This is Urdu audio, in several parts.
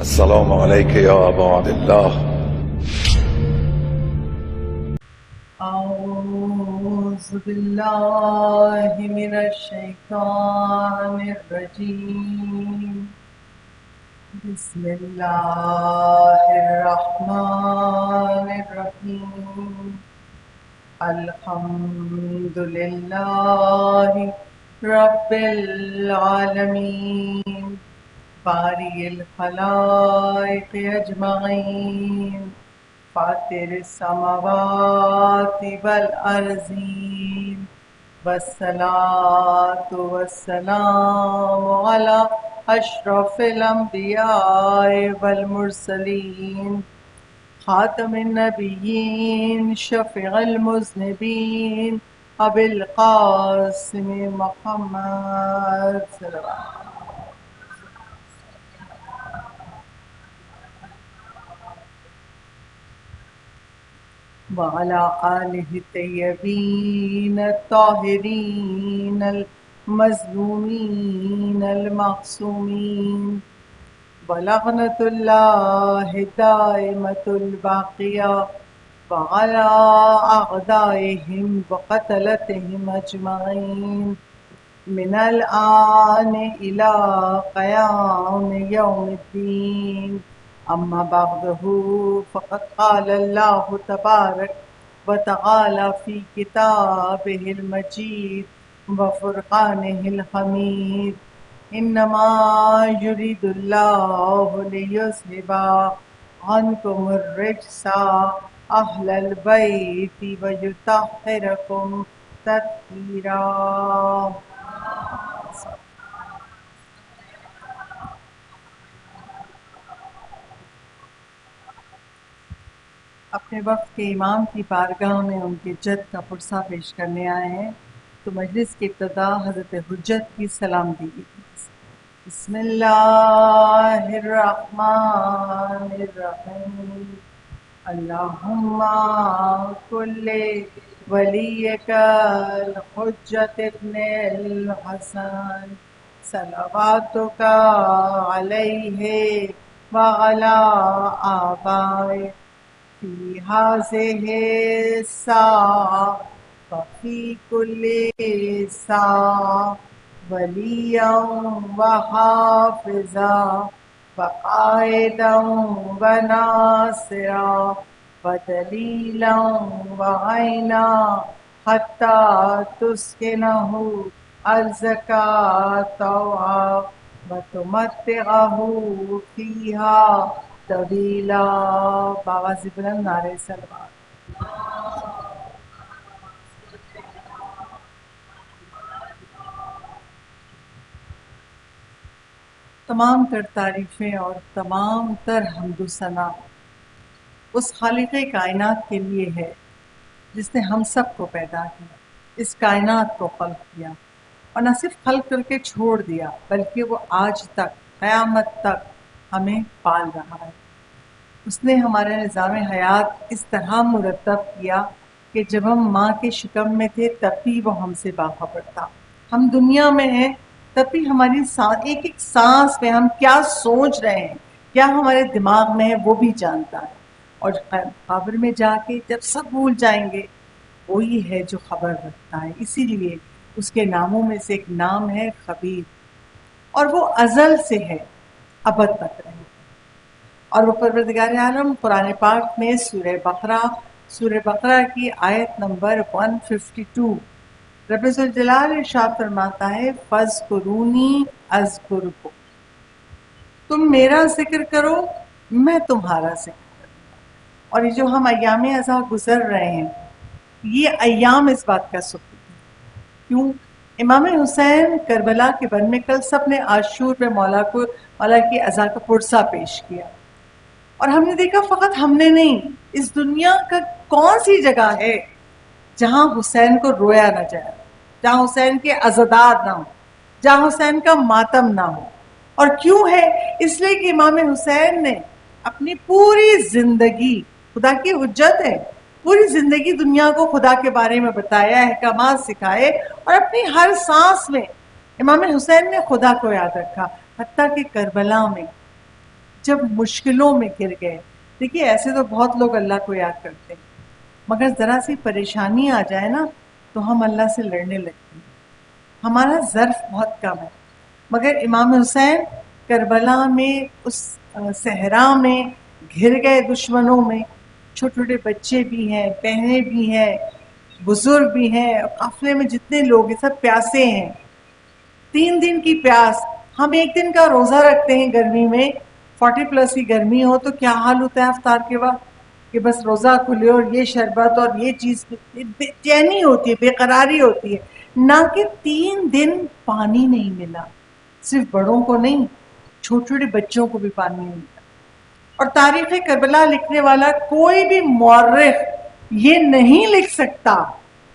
السلام عليك يا أبا عبد الله. أعوذ بالله من الشيطان الرجيم. بسم الله الرحمن الرحيم. الحمد لله رب العالمين بارئ الخلائق أجمعين فاطر السماوات والأرضين والصلاة والسلام على أشرف الأنبياء والمرسلين خاتم النبيين شفيع المذنبين أبي القاسم محمد صلى الله عليه وسلم وعلى آله الطيبين الطاهرين المظلومين المعصومين ولعنة الله الدائمة الباقية وعلى أعدائهم وقتلتهم أجمعين من الآن إلى قيام يوم الدين. أما بعده فقد قال الله تبارك وتعالى في كتابه المجيد وفرقانه الحميد: إنما يريد الله ليذهب عنكم الرجس أهل البيت ويطهركم تطهيرا. اپنے وقت کے امام کی بارگاہ میں ان کے جد کا پرسہ پیش کرنے آئے ہیں، تو مجلس کی ابتدا حضرت حجت کی سلام دیجیے. بسم اللہ الرحمن الرحیم. اللہم کل ولیک الحجت ابن الحسن صلواتک علیہ وعلی آبائہ فی هذه الساعة وفی کل ساعة ولیا وحافظا وقائدا وناصرا ودلیلا وعینا حتی تسکنہ ارضک طوعا وتمتعہ فیہا طویلا. باواز بلند نعرہ سلوات. تمام تر تعریفیں اور تمام تر حمد و ثنا اس خالق کائنات کے لیے ہے جس نے ہم سب کو پیدا کیا، اس کائنات کو خلق کیا، اور نہ صرف خلق کر کے چھوڑ دیا بلکہ وہ آج تک قیامت تک ہمیں پال رہا ہے. اس نے ہمارے نظام حیات اس طرح مرتب کیا کہ جب ہم ماں کے شکم میں تھے تب بھی وہ ہم سے باخبر تھا. ہم دنیا میں ہیں تب بھی ہماری ایک ایک سانس میں ہم کیا سوچ رہے ہیں، کیا ہمارے دماغ میں ہے، وہ بھی جانتا ہے. اور قبر میں جا کے جب سب بھول جائیں گے وہی ہے جو خبر رکھتا ہے. اسی لیے اس کے ناموں میں سے ایک نام ہے خبیر، اور وہ ازل سے ہے، ابد تک رہے. اور وہ پروردگار عالم قرآن پاک میں سورہ بقرہ کی آیت نمبر 152 رب ذوالجلال ارشاد فرماتا ہے: فاذکرونی اذکرکم، تم میرا ذکر کرو میں تمہارا ذکر کروں. اور یہ جو ہم ایام ازا گزر رہے ہیں یہ ایام اس بات کا ثبوت ہے. کیوں؟ امام حسین کربلا کے بن میں کل سب نے عاشور میں مولا کی ازا کا پرسہ پیش کیا، اور ہم نے دیکھا فقط ہم نے نہیں، اس دنیا کا کون سی جگہ ہے جہاں حسین کو رویا نہ جائے، جہاں حسین کے عزادار نہ ہو، جہاں حسین کا ماتم نہ ہو. اور کیوں ہے؟ اس لیے کہ امام حسین نے اپنی پوری زندگی، خدا کی حجت ہے، پوری زندگی دنیا کو خدا کے بارے میں بتایا، احکامات سکھائے، اور اپنی ہر سانس میں امام حسین نے خدا کو یاد رکھا. حتیٰ کہ کربلا میں جب مشکلوں میں گر گئے. دیکھیے ایسے تو بہت لوگ اللہ کو یاد کرتے ہیں، مگر ذرا سی پریشانی آ جائے نا تو ہم اللہ سے لڑنے لگتے ہیں. ہمارا ظرف بہت کم ہے، مگر امام حسین کربلا میں اس صحرا میں گھر گئے دشمنوں میں. چھوٹے چھوٹے بچے بھی ہیں، بہنیں بھی ہیں، بزرگ بھی ہیں، قافلے میں جتنے لوگ ہیں سب پیاسے ہیں. 3 دن کی پیاس. ہم 1 دن کا روزہ رکھتے ہیں گرمی میں، 40+ کی گرمی ہو تو کیا حال ہوتا ہے افطار کے وقت کہ بس روزہ کھلے اور یہ شربت اور یہ چیز، بے چینی ہوتی ہے، بے قراری ہوتی ہے. نہ کہ 3 دن پانی نہیں ملا. صرف بڑوں کو نہیں، چھوٹے چھوٹے بچوں کو بھی پانی نہیں ملا. اور تاریخ کربلا لکھنے والا کوئی بھی مورخ یہ نہیں لکھ سکتا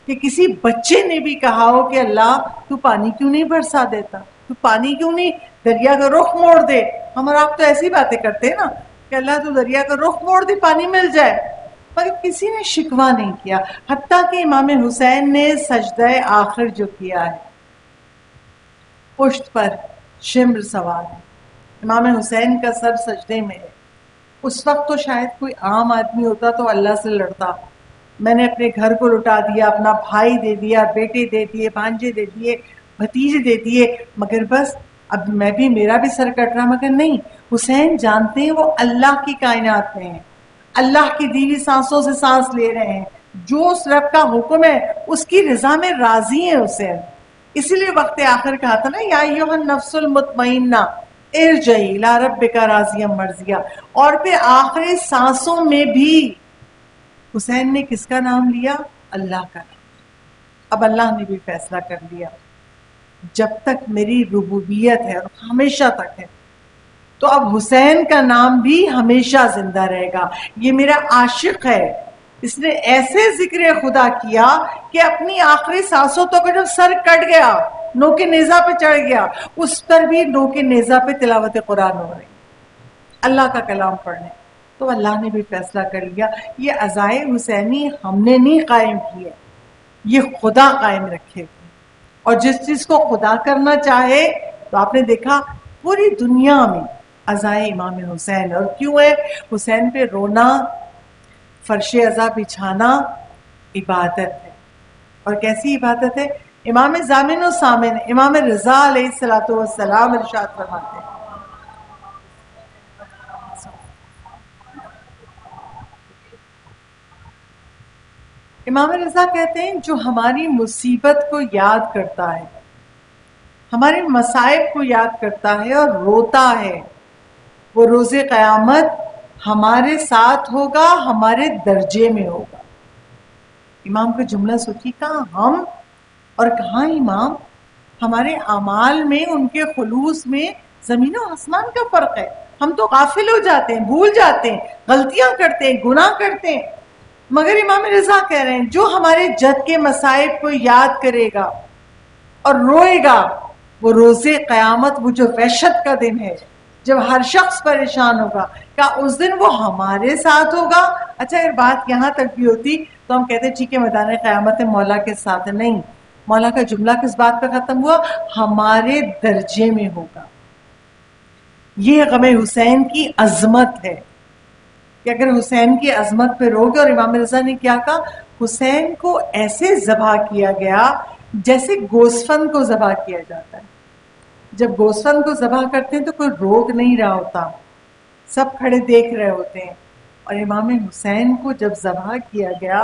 کہ کسی بچے نے بھی کہا ہو کہ اللہ تو پانی کیوں نہیں برسا دیتا، تو پانی کیوں نہیں دریا کا رخ موڑ دے. ہم اور آپ تو ایسی باتیں کرتے ہیں نا کہ اللہ تو دریا کا رخ موڑ دے پانی مل جائے، مگر کسی نے شکوہ نہیں کیا. حتیٰ کہ امام حسین نے سجدہ آخر جو کیا ہے، پشت پر شمر سوار ہے، امام حسین کا سر سجدے میں ہے. اس وقت تو شاید کوئی عام آدمی ہوتا تو اللہ سے لڑتا، میں نے اپنے گھر کو لٹا دیا، اپنا بھائی دے دیا، بیٹے دے دیے، بھانجے دے دیے، بھتیجے دے دیے، مگر بس اب میں بھی، میرا بھی سر کٹ رہا. مگر نہیں، حسین جانتے ہیں وہ اللہ کی کائنات میں ہیں، اللہ کی دیوی سانسوں سے سانس لے رہے ہیں. جو اس رب کا حکم ہے اس کی رضا میں راضی ہیں حسین. اسی لیے وقت آخر کہا تھا نا یا ایھا النفس المطمئنہ ارجعی الی ربک راضیا مرضیہ. اور پھر آخری سانسوں میں بھی حسین نے کس کا نام لیا؟ اللہ کا نام. اب اللہ نے بھی فیصلہ کر لیا جب تک میری ربوبیت ہے اور ہمیشہ تک ہے تو اب حسین کا نام بھی ہمیشہ زندہ رہے گا. یہ میرا عاشق ہے. اس نے ایسے ذکر خدا کیا کہ اپنی آخری سانسوں تک جب سر کٹ گیا، نوک نیزہ پہ چڑھ گیا، اس پر بھی نوک نیزہ پہ تلاوت قرآن ہو رہی، اللہ کا کلام پڑھنے. تو اللہ نے بھی فیصلہ کر لیا یہ عزائے حسینی ہم نے نہیں قائم کی ہے، یہ خدا قائم رکھے گی. اور جس چیز کو خدا کرنا چاہے تو آپ نے دیکھا پوری دنیا میں عزائے امام حسین. اور کیوں ہے؟ حسین پہ رونا، فرش عزا بچھانا عبادت ہے. اور کیسی عبادت ہے؟ امام ضامن و سامن امام رضا علیہ السلام ارشاد فرماتے ہیں، امام رضا کہتے ہیں جو ہماری مصیبت کو یاد کرتا ہے، ہمارے مصائب کو یاد کرتا ہے اور روتا ہے، وہ روز قیامت ہمارے ساتھ ہوگا، ہمارے درجے میں ہوگا. امام کا جملہ سوچی، کہاں ہم اور کہاں امام؟ ہمارے اعمال میں، ان کے خلوص میں زمین و آسمان کا فرق ہے. ہم تو غافل ہو جاتے ہیں، بھول جاتے ہیں، غلطیاں کرتے ہیں، گناہ کرتے ہیں. مگر امام رضا کہہ رہے ہیں جو ہمارے جد کے مصائب کو یاد کرے گا اور روئے گا، وہ روز قیامت، وہ جو وحشت کا دن ہے جب ہر شخص پریشان ہوگا، کیا اس دن وہ ہمارے ساتھ ہوگا؟ اچھا اگر بات یہاں تک بھی ہوتی تو ہم کہتے ٹھیک ہے میدان قیامت مولا کے ساتھ. نہیں، مولا کا جملہ کس بات پہ ختم ہوا؟ ہمارے درجے میں ہوگا. یہ غم حسین کی عظمت ہے کہ اگر حسین کی عظمت پہ رو گے. اور امام رضا نے کیا کہا؟ حسین کو ایسے ذبح کیا گیا جیسے گوسفند کو ذبح کیا جاتا ہے. جب گوسفند کو ذبح کرتے ہیں تو کوئی روک نہیں رہا ہوتا، سب کھڑے دیکھ رہے ہوتے ہیں. اور امام حسین کو جب ذبح کیا گیا،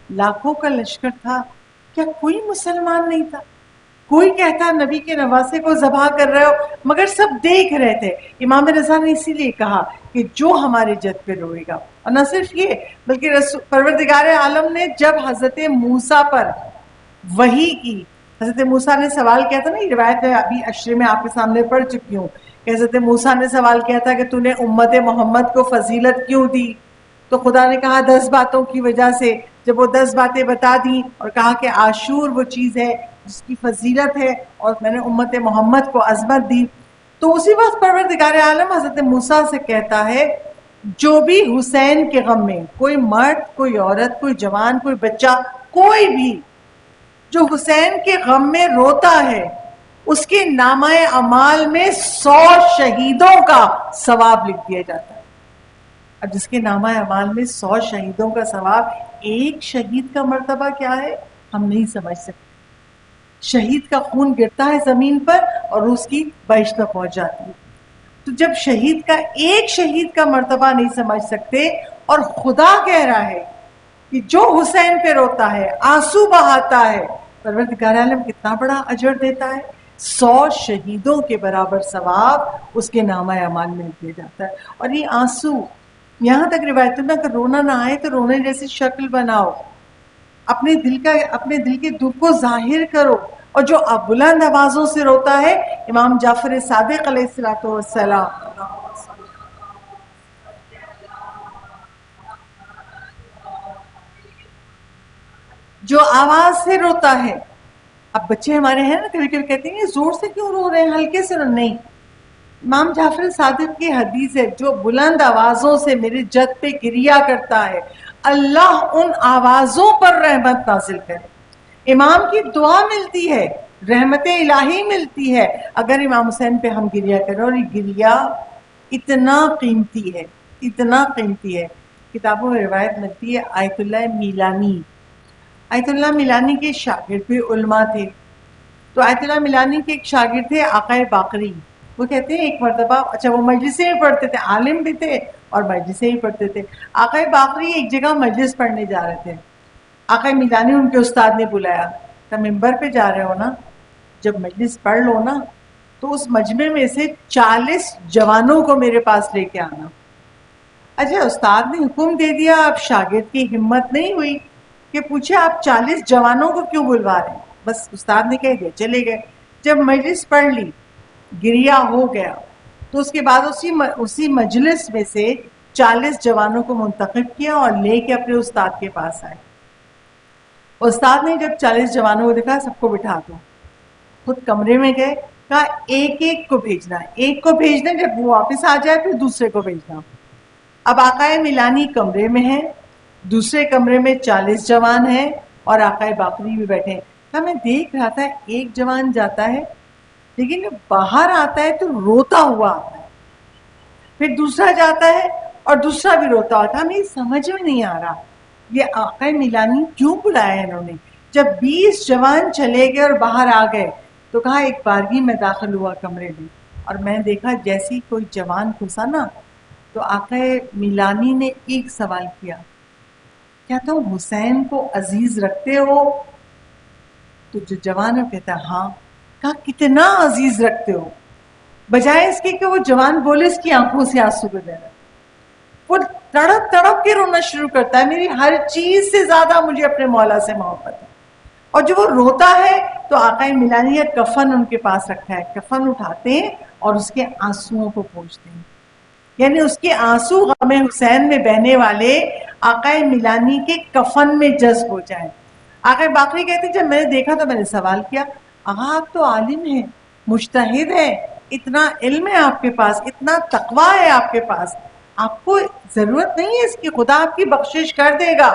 لاکھوں کا لشکر تھا، کیا کوئی مسلمان نہیں تھا؟ کوئی کہتا نبی کے نواسے کو ذبح کر رہے ہو، مگر سب دیکھ رہے تھے. امام رضا نے اسی لیے کہا کہ جو ہمارے جد پہ روئے گا. اور نہ صرف یہ بلکہ پروردگار عالم نے جب حضرت موسیٰ پر وحی کی، حضرت موسیٰ نے سوال کیا تھا نا، یہ روایت میں ابھی عشرے میں آپ کے سامنے پڑھ چکی ہوں کہ حضرت موسیٰ نے سوال کیا تھا کہ تو نے امت محمد کو فضیلت کیوں دی؟ تو خدا نے کہا 10 باتوں کی وجہ سے. جب وہ 10 باتیں بتا دی اور کہا کہ عاشور وہ چیز ہے جس کی فضیلت ہے اور میں نے امت محمد کو عظمت دی، تو اسی وقت پروردگار عالم حضرت موسیٰ سے کہتا ہے جو بھی حسین کے غم میں، کوئی مرد، کوئی عورت، کوئی جوان، کوئی بچہ، کوئی بھی جو حسین کے غم میں روتا ہے اس کے نامہ اعمال میں 100 شہیدوں کا ثواب لکھ دیا جاتا ہے. اب جس کے نامہ اعمال میں 100 شہیدوں کا ثواب، ایک شہید کا مرتبہ کیا ہے ہم نہیں سمجھ سکتے. شہید کا خون گرتا ہے زمین پر اور اس کی بہشت میں پہنچ جاتی ہے. تو جب شہید کا ایک شہید کا مرتبہ نہیں سمجھ سکتے اور خدا کہہ رہا ہے کہ جو حسین پہ روتا ہے، آنسو بہاتا ہے، پروردگار عالم کتنا بڑا اجر دیتا ہے. 100 شہیدوں کے برابر ثواب اس کے نامہ اعمال میں دیا جاتا ہے. اور یہ آنسو، یہاں تک روایتوں میں اگر رونا نہ آئے تو رونے جیسی شکل بناؤ، اپنے دل کے دکھ کو ظاہر کرو. اور جو بلند آوازوں سے روتا ہے، امام جعفر صادق علیہ السلام جو آواز سے روتا ہے. اب بچے ہمارے ہیں نا، کبھی کبھی کہتے ہیں یہ زور سے کیوں رو رہے ہیں، ہلکے سے رو. نہیں، امام جعفر صادق کی حدیث ہے، جو بلند آوازوں سے میرے جد پہ گریا کرتا ہے اللہ ان آوازوں پر رحمت نازل کرے. امام کی دعا ملتی ہے، رحمت الہی ملتی ہے اگر امام حسین پہ ہم گریا کریں. اور یہ گریا اتنا قیمتی ہے، اتنا قیمتی ہے. کتابوں میں روایت ملتی ہے آیت اللہ میلانی، آیت اللہ میلانی کے شاگرد بھی علماء تھے. تو آیت اللہ میلانی کے ایک شاگرد تھے آقا باقری. وہ کہتے ہیں ایک مرتبہ، اچھا وہ مجلسیں بھی پڑھتے تھے، عالم بھی تھے اور مجلسیں بھی پڑھتے تھے. آقا باقری ایک جگہ مجلس پڑھنے جا رہے تھے. آقا میلانی ان کے استاد نے بلایا کہ ممبر پہ جا رہے ہو نا، جب مجلس پڑھ لو نا تو اس مجمع میں سے 40 جوانوں کو میرے پاس لے کے آنا. اچھا استاد نے حکم دے دیا، اب شاگرد کی ہمت نہیں ہوئی کہ پوچھے آپ 40 جوانوں کو کیوں بلوا رہے ہیں. بس استاد نے کہہ دیا، چلے گئے. جب مجلس پڑھ لی، گریا ہو گیا، تو اس کے بعد اسی مجلس میں سے 40 جوانوں کو منتخب کیا اور لے کے اپنے استاد کے پاس آئے. استاد نے جب 40 جوانوں کو دکھا، سب کو بٹھا دو. خود کمرے میں گئے، کہا ایک ایک کو بھیجنا ہے، ایک کو بھیجنا، جب وہ واپس آ جائے پھر دوسرے کو بھیجنا. اب آقا میلانی کمرے میں ہیں، دوسرے کمرے میں 40 جوان ہیں اور آقا باقری بھی بیٹھے ہیں. میں دیکھ رہا تھا ایک جوان جاتا ہے لیکن جب باہر آتا ہے تو روتا ہوا آتا ہے، پھر دوسرا جاتا ہے اور دوسرا بھی روتا ہوا تھا. ہمیں سمجھ میں نہیں آ رہا یہ آقا میلانی کیوں بلایا انہوں نے. جب 20 جوان چلے گئے اور باہر آ گئے تو کہا ایک بارگی میں داخل ہوا کمرے میں اور میں دیکھا جیسی کوئی جوان گھسا نا تو آقا میلانی نے ایک سوال کیا، کیا تم حسین کو عزیز رکھتے ہو؟ تو جو جوان ہے کہتا ہے ہاں. کہا کتنا عزیز رکھتے ہو؟ بجائے اس کے کہ وہ جوان بولے اس کی آنکھوں سے آنسو بہ رہے. وہ تڑپ تڑپ کے رونا شروع کرتا ہے، میری ہر چیز سے زیادہ مجھے اپنے مولا سے محبت ہے. اور جو وہ روتا ہے تو آقا میلانی کا کفن ان کے پاس رکھا ہے، کفن اٹھاتے ہیں اور اس کے آنسوؤں کو پوچھتے ہیں. یعنی اس کے آنسو غم حسین میں بہنے والے آقا میلانی کے کفن میں جذب ہو جائیں. آقا باقری کہتے ہیں جب میں نے دیکھا تو میں نے سوال کیا، آقا آپ تو عالم ہیں، مجتہد ہیں، اتنا علم ہے آپ کے پاس، اتنا تقویٰ ہے آپ کے پاس، آپ کو ضرورت نہیں ہے اس کی، خدا آپ کی بخشش کر دے گا.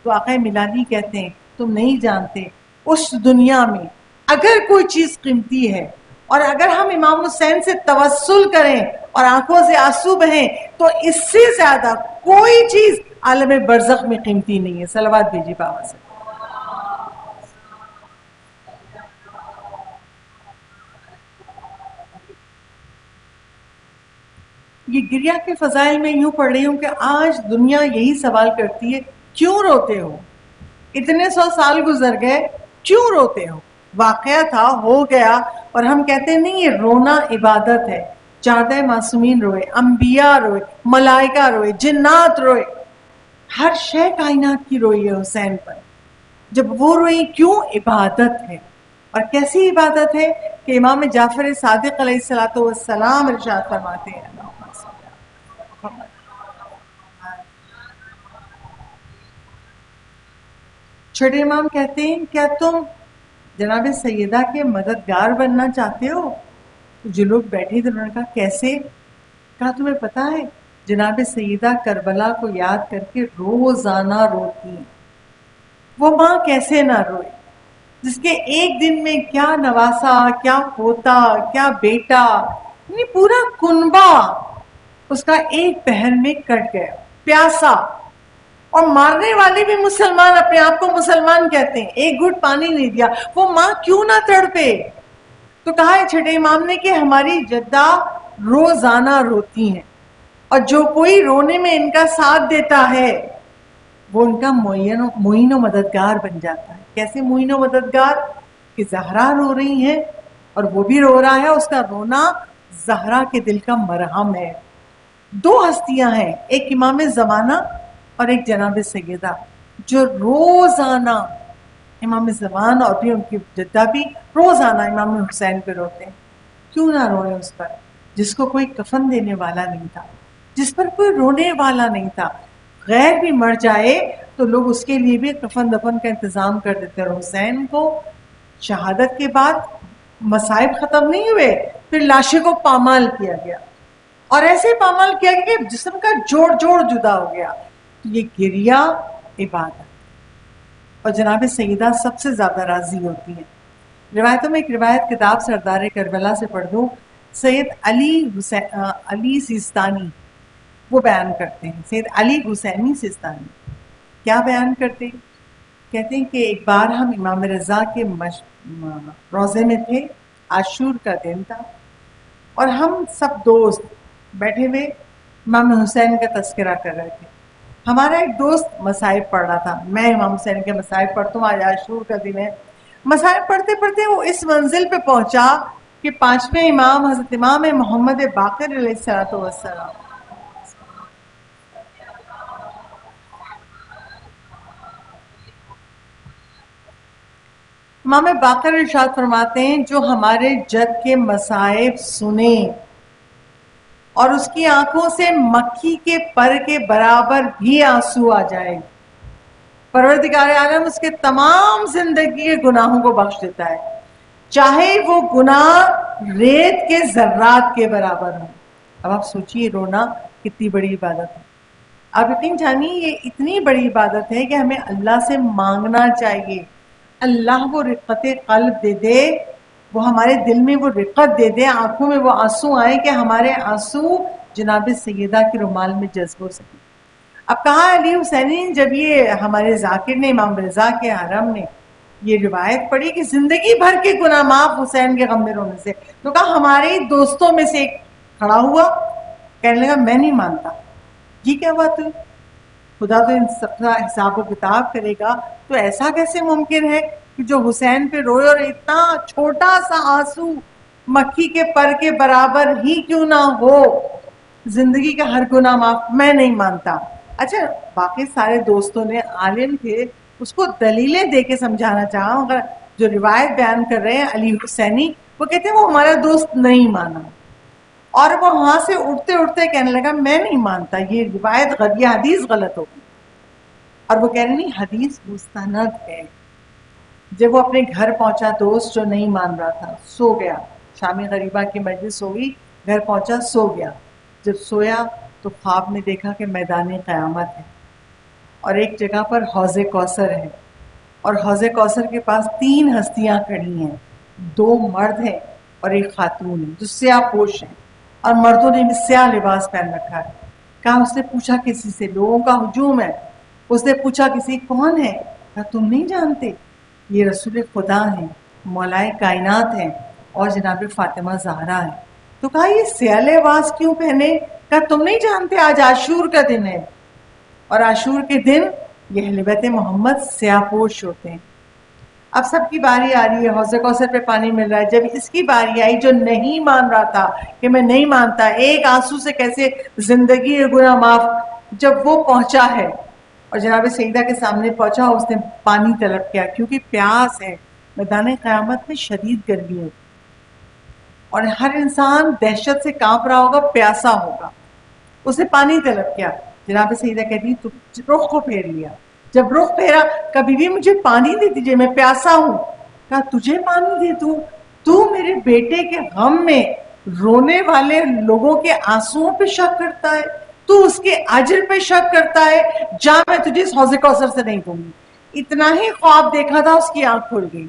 تو آقا میلانی کہتے ہیں تم نہیں جانتے اس دنیا میں اگر کوئی چیز قیمتی ہے اور اگر ہم امام حسین سے توسل کریں اور آنکھوں سے آنسو بہیں تو اس سے زیادہ کوئی چیز عالم برزخ میں قیمتی نہیں ہے. صلوات بھیجیے بابا سے. یہ گریا کے فضائل میں یوں پڑھ رہی ہوں کہ آج دنیا یہی سوال کرتی ہے کیوں روتے ہو؟ اتنے 100 سال گزر گئے، کیوں روتے ہو؟ واقعہ تھا، ہو گیا، اور ہم کہتے ہیں نہیں یہ رونا عبادت ہے. 14 معصومین روئے، انبیاء روئے، ملائکہ روئے، جنات روئے، ہر شے کائنات کی روئی ہے حسین پر. جب وہ روئی کیوں؟ عبادت ہے. اور کیسی عبادت ہے کہ امام جعفر صادق علیہ السلام ارشاد فرماتے ہیں، چھوٹے امام کہتے ہیں کیا تم جناب سیدہ کے مددگار بننا چاہتے ہو؟ جو لوگ بیٹھے تھے انہوں نے کہا کیسے؟ کہا تمہیں پتا ہے جناب سیدہ کربلا کو یاد کر کے روزانہ روتی ہیں. وہ ماں کیسے نہ روئے؟ جس کے ایک دن میں کیا نواسا، کیا پوتا، کیا بیٹا، یعنی پورا کنبا اس کا ایک پہر میں کٹ گیا، پیاسا. اور مارنے والے بھی مسلمان، اپنے آپ کو مسلمان کہتے ہیں، ایک گھٹ پانی نہیں دیا. وہ ماں کیوں نہ تڑپے؟ تو کہا ہے چھٹے امام نے کہ ہماری جدہ روزانہ روتی ہیں، اور جو کوئی رونے میں ان کا ساتھ دیتا ہے وہ ان کا معین و مددگار بن جاتا ہے. کیسے معین و مددگار؟ کہ زہرا رو رہی ہیں اور وہ بھی رو رہا ہے، اس کا رونا زہرا کے دل کا مرہم ہے. دو ہستیاں ہیں، ایک امام زمانہ اور ایک جناب سیدہ، جو روزانہ امام زمان اور بھی ان کی جدہ بھی روزانہ امام حسین پہ روتے ہیں. کیوں نہ روئے اس پر جس کو کوئی کفن دینے والا نہیں تھا، جس پر کوئی رونے والا نہیں تھا. غیر بھی مر جائے تو لوگ اس کے لیے بھی کفن دفن کا انتظام کر دیتے. اور حسین کو شہادت کے بعد مصائب ختم نہیں ہوئے، پھر لاشیں کو پامال کیا گیا، اور ایسے پامال کیا کہ جسم کا جوڑ جوڑ جدا ہو گیا. یہ گریا عبادت. اور جناب سیدہ سب سے زیادہ راضی ہوتی ہیں. روایتوں میں ایک روایت کتاب سردار کربلا سے پڑھ دوں. سید علی سیستانی وہ بیان کرتے ہیں، سید علی حسینی سیستانی کیا بیان کرتے ہیں؟ کہتے ہیں کہ ایک بار ہم امام رضا کے روضے میں تھے، عاشور کا دن تھا، اور ہم سب دوست بیٹھے ہوئے امام حسین کا تذکرہ کر رہے تھے. ہمارا ایک دوست مصائب پڑھ رہا تھا، میں امام حسین کے مصائب پڑھتا ہوں، آج عاشور کا دن ہے. مصائب پڑھتے پڑھتے وہ اس منزل پہ پہنچا کہ پانچویں امام حضرت امام محمد باقر علیہ الصلوۃ والسلام امام باقر ارشاد فرماتے ہیں جو ہمارے جد کے مصائب سنیں اور اس کی آنکھوں سے مکھی کے پر کے برابر بھی آنسو آ جائے، پروردگار عالم اس کے تمام زندگی کے گناہوں کو بخش دیتا ہے، چاہے وہ گناہ ریت کے ذرات کے برابر ہوں. اب آپ سوچئے رونا کتنی بڑی عبادت ہے. آپ یقین جانیے یہ اتنی بڑی عبادت ہے کہ ہمیں اللہ سے مانگنا چاہیے. اللہ وہ رقت قلب دے دے، وہ ہمارے دل میں وہ رقت دے دے، آنکھوں میں وہ آنسو آئے کہ ہمارے آنسو جناب سیدہ کے رومال میں جذب ہو سکے. اب کہا علی حسینی جب یہ ہمارے ذاکر نے امام رضا کے حرم نے یہ روایت پڑھی کہ زندگی بھر کے گناہ معاف حسین کے غم میں رونے سے، تو کہا ہمارے دوستوں میں سے ایک کھڑا ہوا، کہنے لگا میں نہیں مانتا. یہ کیا بات ہوئی؟ خدا تو ان سب کا حساب و کتاب کرے گا، تو ایسا کیسے ممکن ہے کہ جو حسین پہ روئے اور اتنا چھوٹا سا آنسو مکھی کے پر کے برابر ہی کیوں نہ ہو، زندگی کا ہر گناہ معاف. میں نہیں مانتا. اچھا باقی سارے دوستوں نے، عالم تھے، اس کو دلیلیں دے کے سمجھانا چاہا، مگر جو روایت بیان کر رہے ہیں علی حسینی وہ کہتے ہیں وہ ہمارا دوست نہیں مانا، اور وہ وہاں سے اٹھتے اٹھتے کہنے لگا میں نہیں مانتا، یہ روایت یہ حدیث غلط ہوگی. اور وہ کہہ رہے نہیں حدیث مستند ہے. جب وہ اپنے گھر پہنچا دوست جو نہیں مان رہا تھا سو گیا، شامی غریبہ کی مجلس ہو گئی، گھر پہنچا سو گیا. جب سویا تو خواب میں دیکھا کہ میدان قیامت ہے اور ایک جگہ پر حوض کوثر ہے، اور حوض کوثر کے پاس تین ہستیاں کھڑی ہیں، دو مرد ہیں اور ایک خاتون ہے جو سیاہ پوش ہیں، اور مردوں نے بھی سیاہ لباس پہن رکھا ہے. کہا اس نے پوچھا کسی سے، لوگوں کا ہجوم ہے، اس نے پوچھا کسی کون ہے؟ کہا تم نہیں جانتے، یہ رسول خدا ہیں، مولائے کائنات ہیں، اور جناب فاطمہ زہرا ہے. تو کہا یہ سیاہ لباس کیوں پہنے؟ کہا تم نہیں جانتے آج عاشور کا دن ہے، اور عاشور کے دن یہ اہل بیت محمد سیاہ پوش ہوتے ہیں. اب سب کی باری آ رہی ہے، حوض کوثر پہ پانی مل رہا ہے. جب اس کی باری آئی جو نہیں مان رہا تھا کہ میں نہیں مانتا، ایک آنسو سے کیسے زندگی گناہ معاف، جب وہ پہنچا ہے اور جناب سیدہ کے سامنے پہنچا، اس نے پانی طلب کیا کیونکہ پیاس ہے. میدان قیامت میں شدید گرمی ہوتی اور ہر انسان دہشت سے کانپ رہا ہوگا، پیاسا ہوگا. اس نے پانی طلب کیا. جناب سیدہ کہتی تو رخ کو پھیر لیا. جب رخ پھیرا، کبھی بھی مجھے پانی دے دیجئے، میں پیاسا ہوں. کہا تجھے پانی دے دوں؟ تو میرے بیٹے کے غم میں رونے والے لوگوں کے آنسوؤں پہ شک کرتا ہے، تو اس کے اجر پہ شک کرتا ہے. جا میں تجھے اس حوض کوثر سے نہیں دوں گی. اتنا ہی خواب دیکھا تھا، اس کی آنکھ کھل گئی.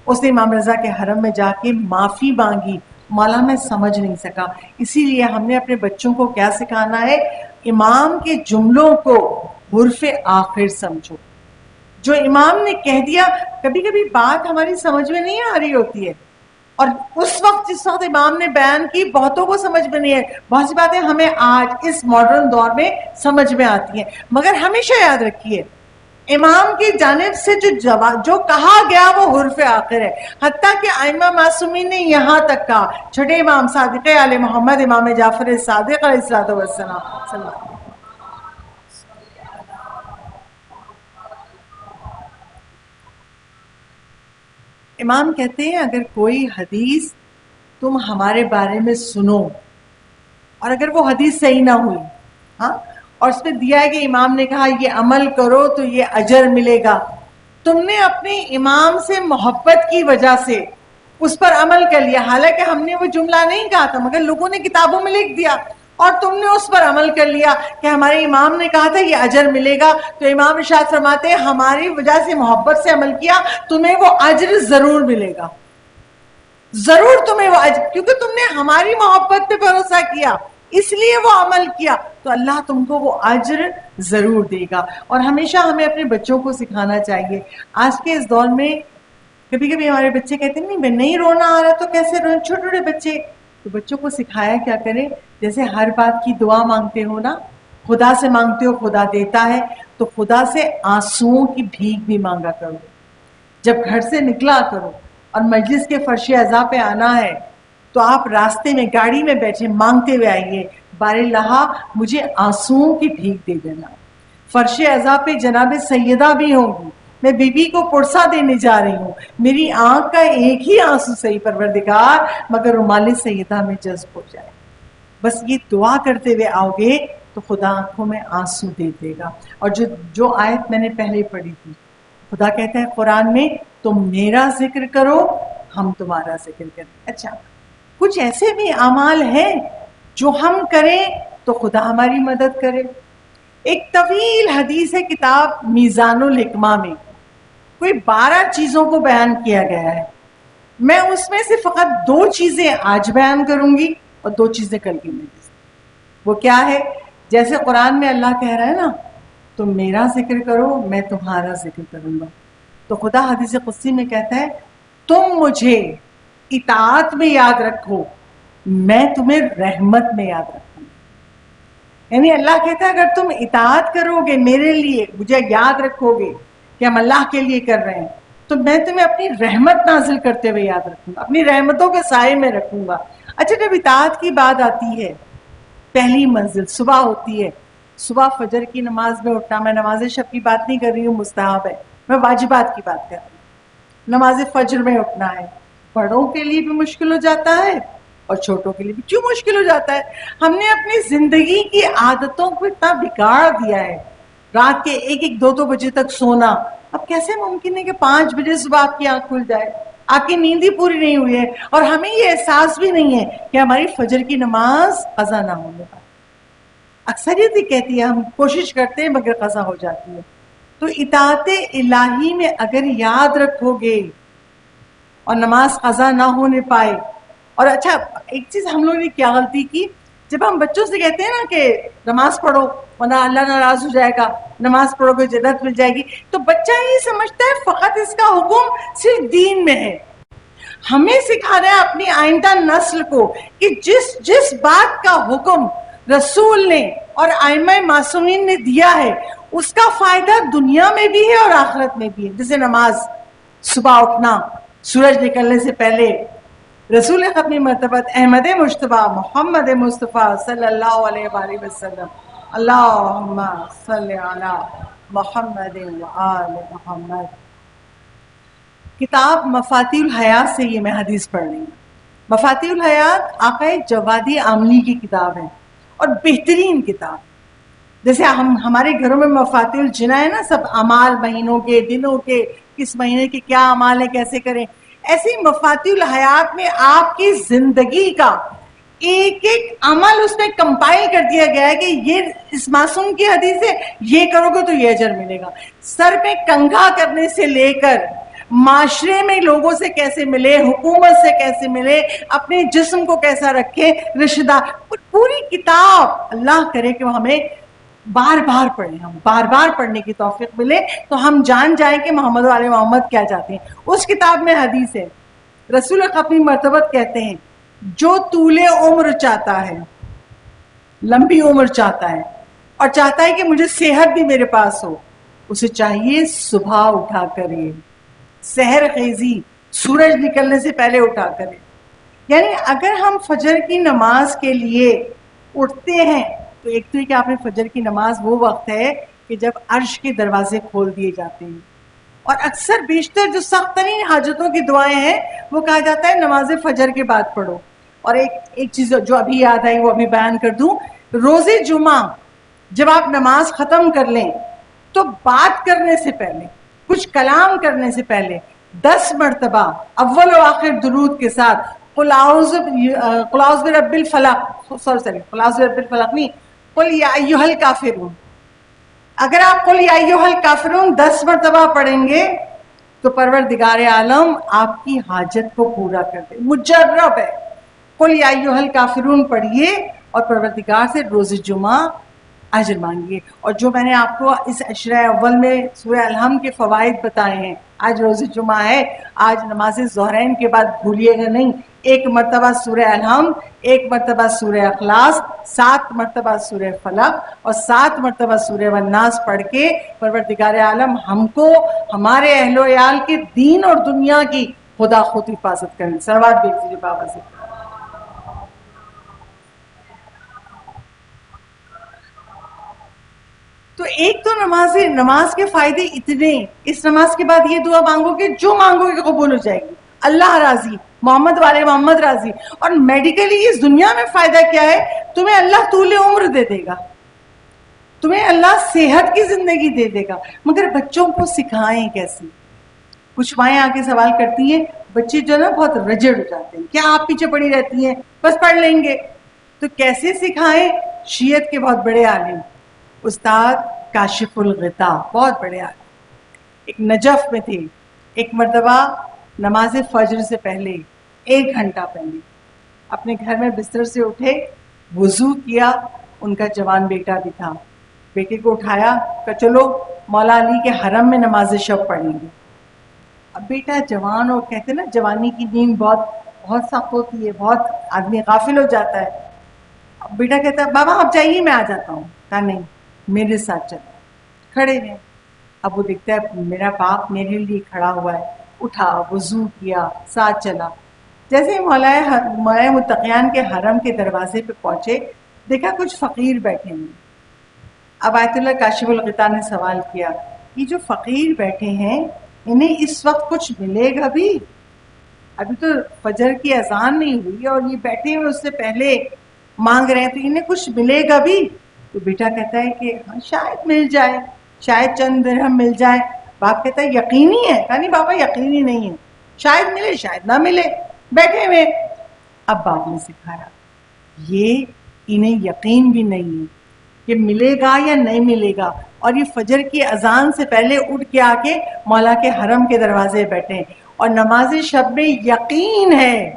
اس نے امام رضا کے حرم میں جا کے معافی مانگی، مولا میں سمجھ نہیں سکا. اسی لیے ہم نے اپنے بچوں کو کیا سکھانا ہے؟ امام کے جملوں کو حرف آخر سمجھو. جو امام نے کہہ دیا، کبھی کبھی بات ہماری سمجھ میں نہیں آ رہی ہوتی ہے، اور اس وقت جس وقت امام نے بیان کی بہتوں کو سمجھ میں نہیں ہے. بہت سی باتیں ہمیں آج اس ماڈرن دور میں سمجھ میں آتی ہیں، مگر ہمیشہ یاد رکھیے امام کی جانب سے جو کہا گیا وہ حرف آخر ہے. حتیٰ کہ ائمہ معصومین نے یہاں تک کہا، چھٹے امام صادق آل محمد امام جعفر صادق علیہ السلام، امام کہتے ہیں اگر کوئی حدیث تم ہمارے بارے میں سنو اور اگر وہ حدیث صحیح نہ ہوئی، ہاں، اور اس میں دیا ہے کہ امام نے کہا یہ عمل کرو تو یہ اجر ملے گا، تم نے اپنے امام سے محبت کی وجہ سے اس پر عمل کر لیا، حالانکہ ہم نے وہ جملہ نہیں کہا تھا مگر لوگوں نے کتابوں میں لکھ دیا، اور تم نے اس پر عمل کر لیا کہ ہمارے امام نے کہا تھا یہ اجر ملے گا، تو امام ارشاد فرماتے ہیں ہماری وجہ سے محبت سے عمل کیا، تمہیں وہ اجر ضرور ملے گا، ضرور تمہیں وہ اجر، کیونکہ تم نے ہماری محبت پہ بھروسہ کیا اس لیے وہ عمل کیا، تو اللہ تم کو وہ اجر ضرور دے گا. اور ہمیشہ ہمیں اپنے بچوں کو سکھانا چاہیے. آج کے اس دور میں کبھی کبھی ہمارے بچے کہتے ہیں نہیں رونا آ رہا تو کیسے روئیں، چھوٹے چھوٹے بچے، تو بچوں کو سکھایا کیا کریں، جیسے ہر بات کی دعا مانگتے ہو نا، خدا سے مانگتے ہو خدا دیتا ہے، تو خدا سے آنسوؤں کی بھیک بھی مانگا کرو. جب گھر سے نکلا کرو اور مجلس کے فرش اعضاء پہ آنا ہے تو آپ راستے میں گاڑی میں بیٹھے مانگتے ہوئے آئیے، بار اللہ مجھے آنسوؤں کی بھیک دے دینا. فرش اعضاء پہ جناب سیدہ بھی ہوں گی، میں بی بی کو پرسہ دینے جا رہی ہوں، میری آنکھ کا ایک ہی آنسو صحیح پروردگار مگر رومال سیدہ میں جذب ہو جائے. بس یہ دعا کرتے ہوئے آؤ گے تو خدا آنکھوں میں آنسو دے دے گا. اور جو آیت میں نے پہلے پڑھی تھی، خدا کہتا ہے قرآن میں تم میرا ذکر کرو ہم تمہارا ذکر کریں. اچھا، کچھ ایسے بھی اعمال ہیں جو ہم کریں تو خدا ہماری مدد کرے. ایک طویل حدیث ہے کتاب میزان الحکمہ میں، کوئی 12 چیزوں کو بیان کیا گیا ہے. میں اس میں سے فقط 2 چیزیں آج بیان کروں گی اور 2 چیزیں کل کی میں. وہ کیا ہے؟ جیسے قرآن میں اللہ کہہ رہا ہے نا تم میرا ذکر کرو میں تمہارا ذکر کروں گا، تو خدا حدیث قدسی میں کہتا ہے تم مجھے اطاعت میں یاد رکھو میں تمہیں رحمت میں یاد رکھوں گا. یعنی اللہ کہتا ہے اگر تم اطاعت کرو گے میرے لیے، مجھے یاد رکھو گے کہ ہم اللہ کے لیے کر رہے ہیں، تو میں تمہیں اپنی رحمت نازل کرتے ہوئے یاد رکھوں گا، اپنی رحمتوں کے سائے میں رکھوں گا. اچھا، جب اطاعت کی بات آتی ہے، پہلی منزل صبح ہوتی ہے، صبح فجر کی نماز میں اٹھنا، میں نماز شب کی بات نہیں کر رہی ہوں، مستحب ہے، میں واجبات کی بات کر رہی ہوں. نماز فجر میں اٹھنا ہے، بڑوں کے لیے بھی مشکل ہو جاتا ہے اور چھوٹوں کے لیے بھی. کیوں مشکل ہو جاتا ہے؟ ہم نے اپنی زندگی کی عادتوں کو اتنا بگاڑ دیا ہے، رات کے 1-2 بجے تک سونا. اب کیسے ممکن ہے کہ 5 بجے صبح آپ کی آنکھ کھل جائے؟ آپ کی نیند ہی پوری نہیں ہوئی ہے اور ہمیں یہ احساس بھی نہیں ہے کہ ہماری فجر کی نماز قضا نہ ہونے پائے. اکثریت ہی کہتی ہے ہم کوشش کرتے ہیں مگر قضا ہو جاتی ہے. تو اطاعت الہی میں اگر یاد رکھو گے اور نماز قضا نہ ہونے پائے. اور اچھا ایک چیز ہم لوگوں نے کیا غلطی کی، جب ہم بچوں سے کہتے ہیں نا کہ نماز پڑھو ورنہ اللہ ناراض ہو جائے گا، نماز پڑھو گے جنت مل جائے گی، تو بچہ یہ سمجھتا ہے فقط اس کا حکم صرف دین میں ہے. ہمیں سکھانا ہے اپنی آئندہ نسل کو کہ جس بات کا حکم رسول نے اور ائمہ معصومین نے دیا ہے اس کا فائدہ دنیا میں بھی ہے اور آخرت میں بھی ہے. جیسے نماز، صبح اٹھنا سورج نکلنے سے پہلے، رسول ختمی مرتبت احمد مجتبی محمد مصطفیٰ صلی اللہ علیہ وآلہ وسلم، اللہم صلی علی محمد وآل محمد. کتاب مفاتیح الحیات سے یہ میں حدیث پڑھ رہی ہوں. مفاتیح الحیات آقا جوادی عاملی کی کتاب ہے اور بہترین کتاب. جیسے ہمارے گھروں میں مفاتیح الجنہ ہے نا، سب اعمال مہینوں کے، دنوں کے، کس مہینے کے کیا اعمال ہیں کیسے کریں، ایسے مفاتیح الحیات میں آپ کی زندگی کا ایک ایک عمل اس میں کمپائل کر دیا گیا ہے کہ یہ اس معصوم کی حدیث ہے، یہ کرو گے تو یہ اجر ملے گا. سر پہ کنگھا کرنے سے لے کر معاشرے میں لوگوں سے کیسے ملے, حکومت سے کیسے ملے, اپنے جسم کو کیسا رکھے, رشتہ دار, پوری کتاب اللہ کرے کہ وہ ہمیں بار بار پڑھیں, ہم بار بار پڑھنے کی توفیق ملے تو ہم جان جائیں کہ محمد والے محمد کیا چاہتے ہیں. اس کتاب میں حدیث ہے, رسول اپنی مرتبت کہتے ہیں جو طول عمر چاہتا ہے, لمبی عمر چاہتا ہے اور چاہتا ہے کہ مجھے صحت بھی میرے پاس ہو, اسے چاہیے صبح اٹھا کرے, سحر خیزی, سورج نکلنے سے پہلے اٹھا کرے. یعنی اگر ہم فجر کی نماز کے لیے اٹھتے ہیں تو ایک تو یہ کہ آپ نے فجر کی نماز وہ وقت ہے کہ جب عرش کے دروازے کھول دیے جاتے ہیں, اور اکثر بیشتر جو سخت ترین حاجتوں کی دعائیں ہیں وہ کہا جاتا ہے نماز فجر کے بعد پڑھو. اور ایک چیز جو ابھی یاد آئی وہ ابھی بیان کر دوں, روز جمعہ جب آپ نماز ختم کر لیں تو بات کرنے سے پہلے, کچھ کلام کرنے سے پہلے 10 مرتبہ اول و آخر درود کے ساتھ قل اعوذ برب الفلق, قل اعوذ برب الفلق نہیں, قل یا ایھا الکافرون, اگر آپ قل یا ایھا الکافرون 10 مرتبہ پڑھیں گے تو پروردگار عالم آپ کی حاجت کو پورا کر دے. مجرب ہے. قل یا ایھا الکافرون پڑھیے اور پروردگار سے روز جمعہ اجر مانگیے. اور جو میں نے آپ کو اس عشرہ اول میں سورہ الحمد کے فوائد بتائے ہیں, آج روز جمعہ ہے, آج نماز ظہرین کے بعد بھولیے گا نہیں, 1 مرتبہ سورہ الحمد, 1 مرتبہ سورہ اخلاص, 7 مرتبہ سورہ فلق اور 7 مرتبہ سورہ والناس پڑھ کے پروردگار عالم ہم کو ہمارے اہل و عیال کے دین اور دنیا کی خدا خود حفاظت کریں. صلوات بھیج دیجیے بابا سے. تو ایک تو نماز کے فائدے اتنے, اس نماز کے بعد یہ دعا مانگو کہ جو مانگو گے قبول ہو جائے گی, اللہ راضی, محمد والے محمد راضی. اور میڈیکلی اس دنیا میں فائدہ کیا ہے, تمہیں اللہ طول عمر دے دے گا, تمہیں اللہ صحت کی زندگی دے دے گا. مگر بچوں کو سکھائیں کیسے؟ کچھ مائیں آ کے سوال کرتی ہیں, بچے جو نا بہت رجڑ ہو جاتے ہیں, کیا آپ پیچھے پڑی رہتی ہیں, بس پڑھ لیں گے. تو کیسے سکھائیں؟ شیعت کے بہت بڑے عالم استاد کاشف الغطا, بہت بڑے عالم, ایک نجف میں تھے. ایک مرتبہ نماز فجر سے پہلے 1 گھنٹہ پہلے اپنے گھر میں بستر سے اٹھے, وضو کیا, ان کا جوان بیٹا بھی تھا, بیٹے کو اٹھایا کہ چلو مولا علی کے حرم میں نماز شب پڑھیں گے. اب بیٹا جوان, اور کہتے ہیں نا جوانی کی نیند بہت سخت ہوتی ہے, بہت آدمی غافل ہو جاتا ہے. اب بیٹا کہتا ہے بابا آپ جائیے میں آ جاتا ہوں. کہا نہیں میرے ساتھ چلو. کھڑے ہیں, اب وہ دیکھتا ہے میرا باپ میرے لیے کھڑا ہوا ہے, اٹھا, وضو کیا, ساتھ چلا. جیسے مولا متقیان کے حرم کے دروازے پہ پہنچے, دیکھا کچھ فقیر بیٹھے ہیں. اب آیت اللہ کاشف الغطا نے سوال کیا, یہ جو فقیر بیٹھے ہیں انہیں اس وقت کچھ ملے گا بھی؟ ابھی تو فجر کی اذان نہیں ہوئی اور یہ بیٹھے ہوئے اس سے پہلے مانگ رہے ہیں, تو انہیں کچھ ملے گا بھی؟ تو بیٹا کہتا ہے کہ ہاں شاید مل جائے, شاید چند درہم مل جائے. باپ کہتا ہے یقینی ہے؟ کہا نہیں بابا یقینی نہیں ہے, شاید ملے شاید نہ ملے, بیٹھے ہوئے. اب باپ نے سکھایا یہ انہیں یقین بھی نہیں ہے کہ ملے گا یا نہیں ملے گا, اور یہ فجر کی اذان سے پہلے اٹھ کے آ کے مولا کے حرم کے دروازے بیٹھے, اور نماز شب میں یقین ہے.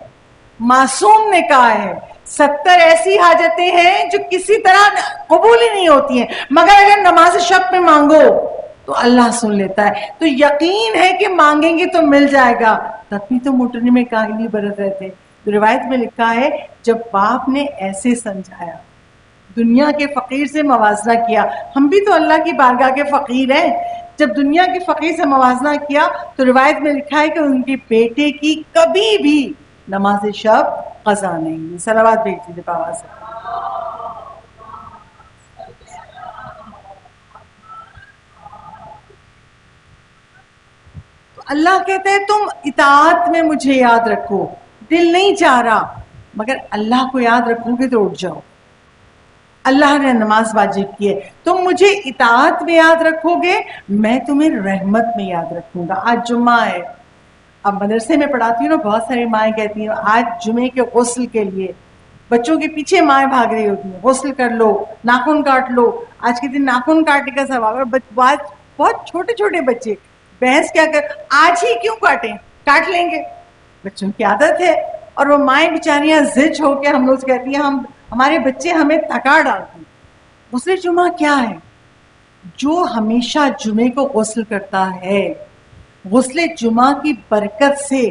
معصوم نے کہا ہے 70 ایسی حاجتیں ہیں جو کسی طرح قبول ہی نہیں ہوتی ہیں, مگر اگر نماز شب میں مانگو تو اللہ سن لیتا ہے. تو یقین ہے کہ مانگیں گے تو مل جائے گا. تب بھی تو موٹرنی میں کاہلی برت رہے تھے. تو روایت میں لکھا ہے جب باپ نے ایسے سمجھایا, دنیا کے فقیر سے موازنہ کیا, ہم بھی تو اللہ کی بارگاہ کے فقیر ہیں, جب دنیا کے فقیر سے موازنہ کیا تو روایت میں لکھا ہے کہ ان کے بیٹے کی کبھی بھی نماز شب قضا نہیں ہوئی. صلوات بھیج دیجیے بابا سے. تو اللہ کہتے ہیں تم اطاعت میں مجھے یاد رکھو, دل نہیں چاہ رہا, مگر اللہ کو یاد رکھو گے تو اٹھ جاؤ. اللہ نے نماز واجب کی ہے, تم مجھے اطاعت میں یاد رکھو گے, میں تمہیں رحمت میں یاد رکھوں گا. آج جمعہ ہے, اب مدرسے میں پڑھاتی ہوں نا, بہت ساری مائیں کہتی ہیں آج جمعے کے غسل کے لیے بچوں کے پیچھے مائیں بھاگ رہی ہوتی ہیں, غسل کر لو, ناخن کاٹ لو, آج کے دن ناخن کاٹنے کا ثواب ہے. بہت چھوٹے چھوٹے بچے بھینس کیا کر آج ہی کیوں کاٹیں، کاٹ لیں گے، بچوں کی عادت ہے. اور وہ مائیں بیچاریاں زج ہو کے ہم لوگ کہتی ہیں ہمارے بچے ہمیں تھکا ڈالتے ہیں. غسل جمعہ کیا ہے؟ جو ہمیشہ جمعے کو غسل کرتا ہے، غسل جمعہ کی برکت سے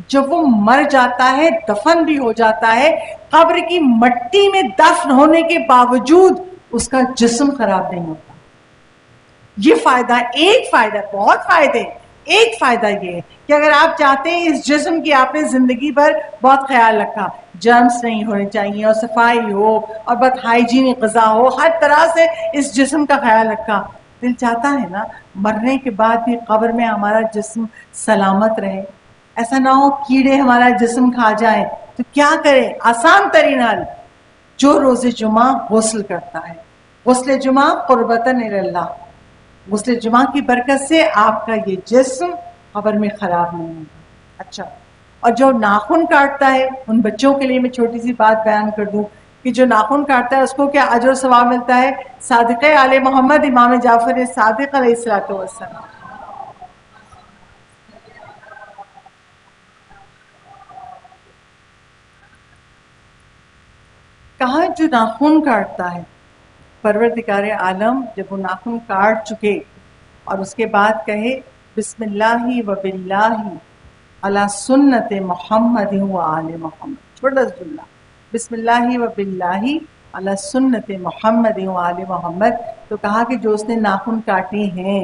جب وہ مر جاتا ہے، دفن بھی ہو جاتا ہے، قبر کی مٹی میں دفن ہونے کے باوجود اس کا جسم خراب نہیں ہوتا. یہ فائدہ، ایک فائدہ، بہت فائدے، ایک فائدہ یہ ہے کہ اگر آپ چاہتے ہیں اس جسم کی آپ نے زندگی بھر بہت خیال رکھا، جرمز نہیں ہونے چاہیے اور صفائی ہو اور بہت ہائیجینک غذا ہو، ہر طرح سے اس جسم کا خیال رکھا، دل چاہتا ہے نا مرنے کے بعد بھی قبر میں ہمارا جسم سلامت رہے، ایسا نہ ہو کیڑے ہمارا جسم کھا جائیں. تو کیا کریں؟ آسان ترین حل، جو روز جمعہ غسل کرتا ہے، غسل جمعہ قربتاً اللہ، غسل جمعہ کی برکت سے آپ کا یہ جسم قبر میں خراب نہیں ہوگا. اچھا، اور جو ناخن کاٹتا ہے، ان بچوں کے لیے میں چھوٹی سی بات بیان کر دوں کہ جو ناخن کاٹتا ہے اس کو کیا اجر و ثواب ملتا ہے؟ صادق آل محمد امام جعفر صادق علیہ الصلوۃ والسلام. کہاں جو ناخن کاٹتا ہے، پروردگار عالم جب وہ ناخن کاٹ چکے اور اس کے بعد کہے بسم اللہ و باللہ علی سنت محمد و آل محمد، چھوٹا سا جملہ، بسم اللہ و باللہ علی سنت محمد و آل محمد، تو کہا کہ جو اس نے ناخن کاٹے ہیں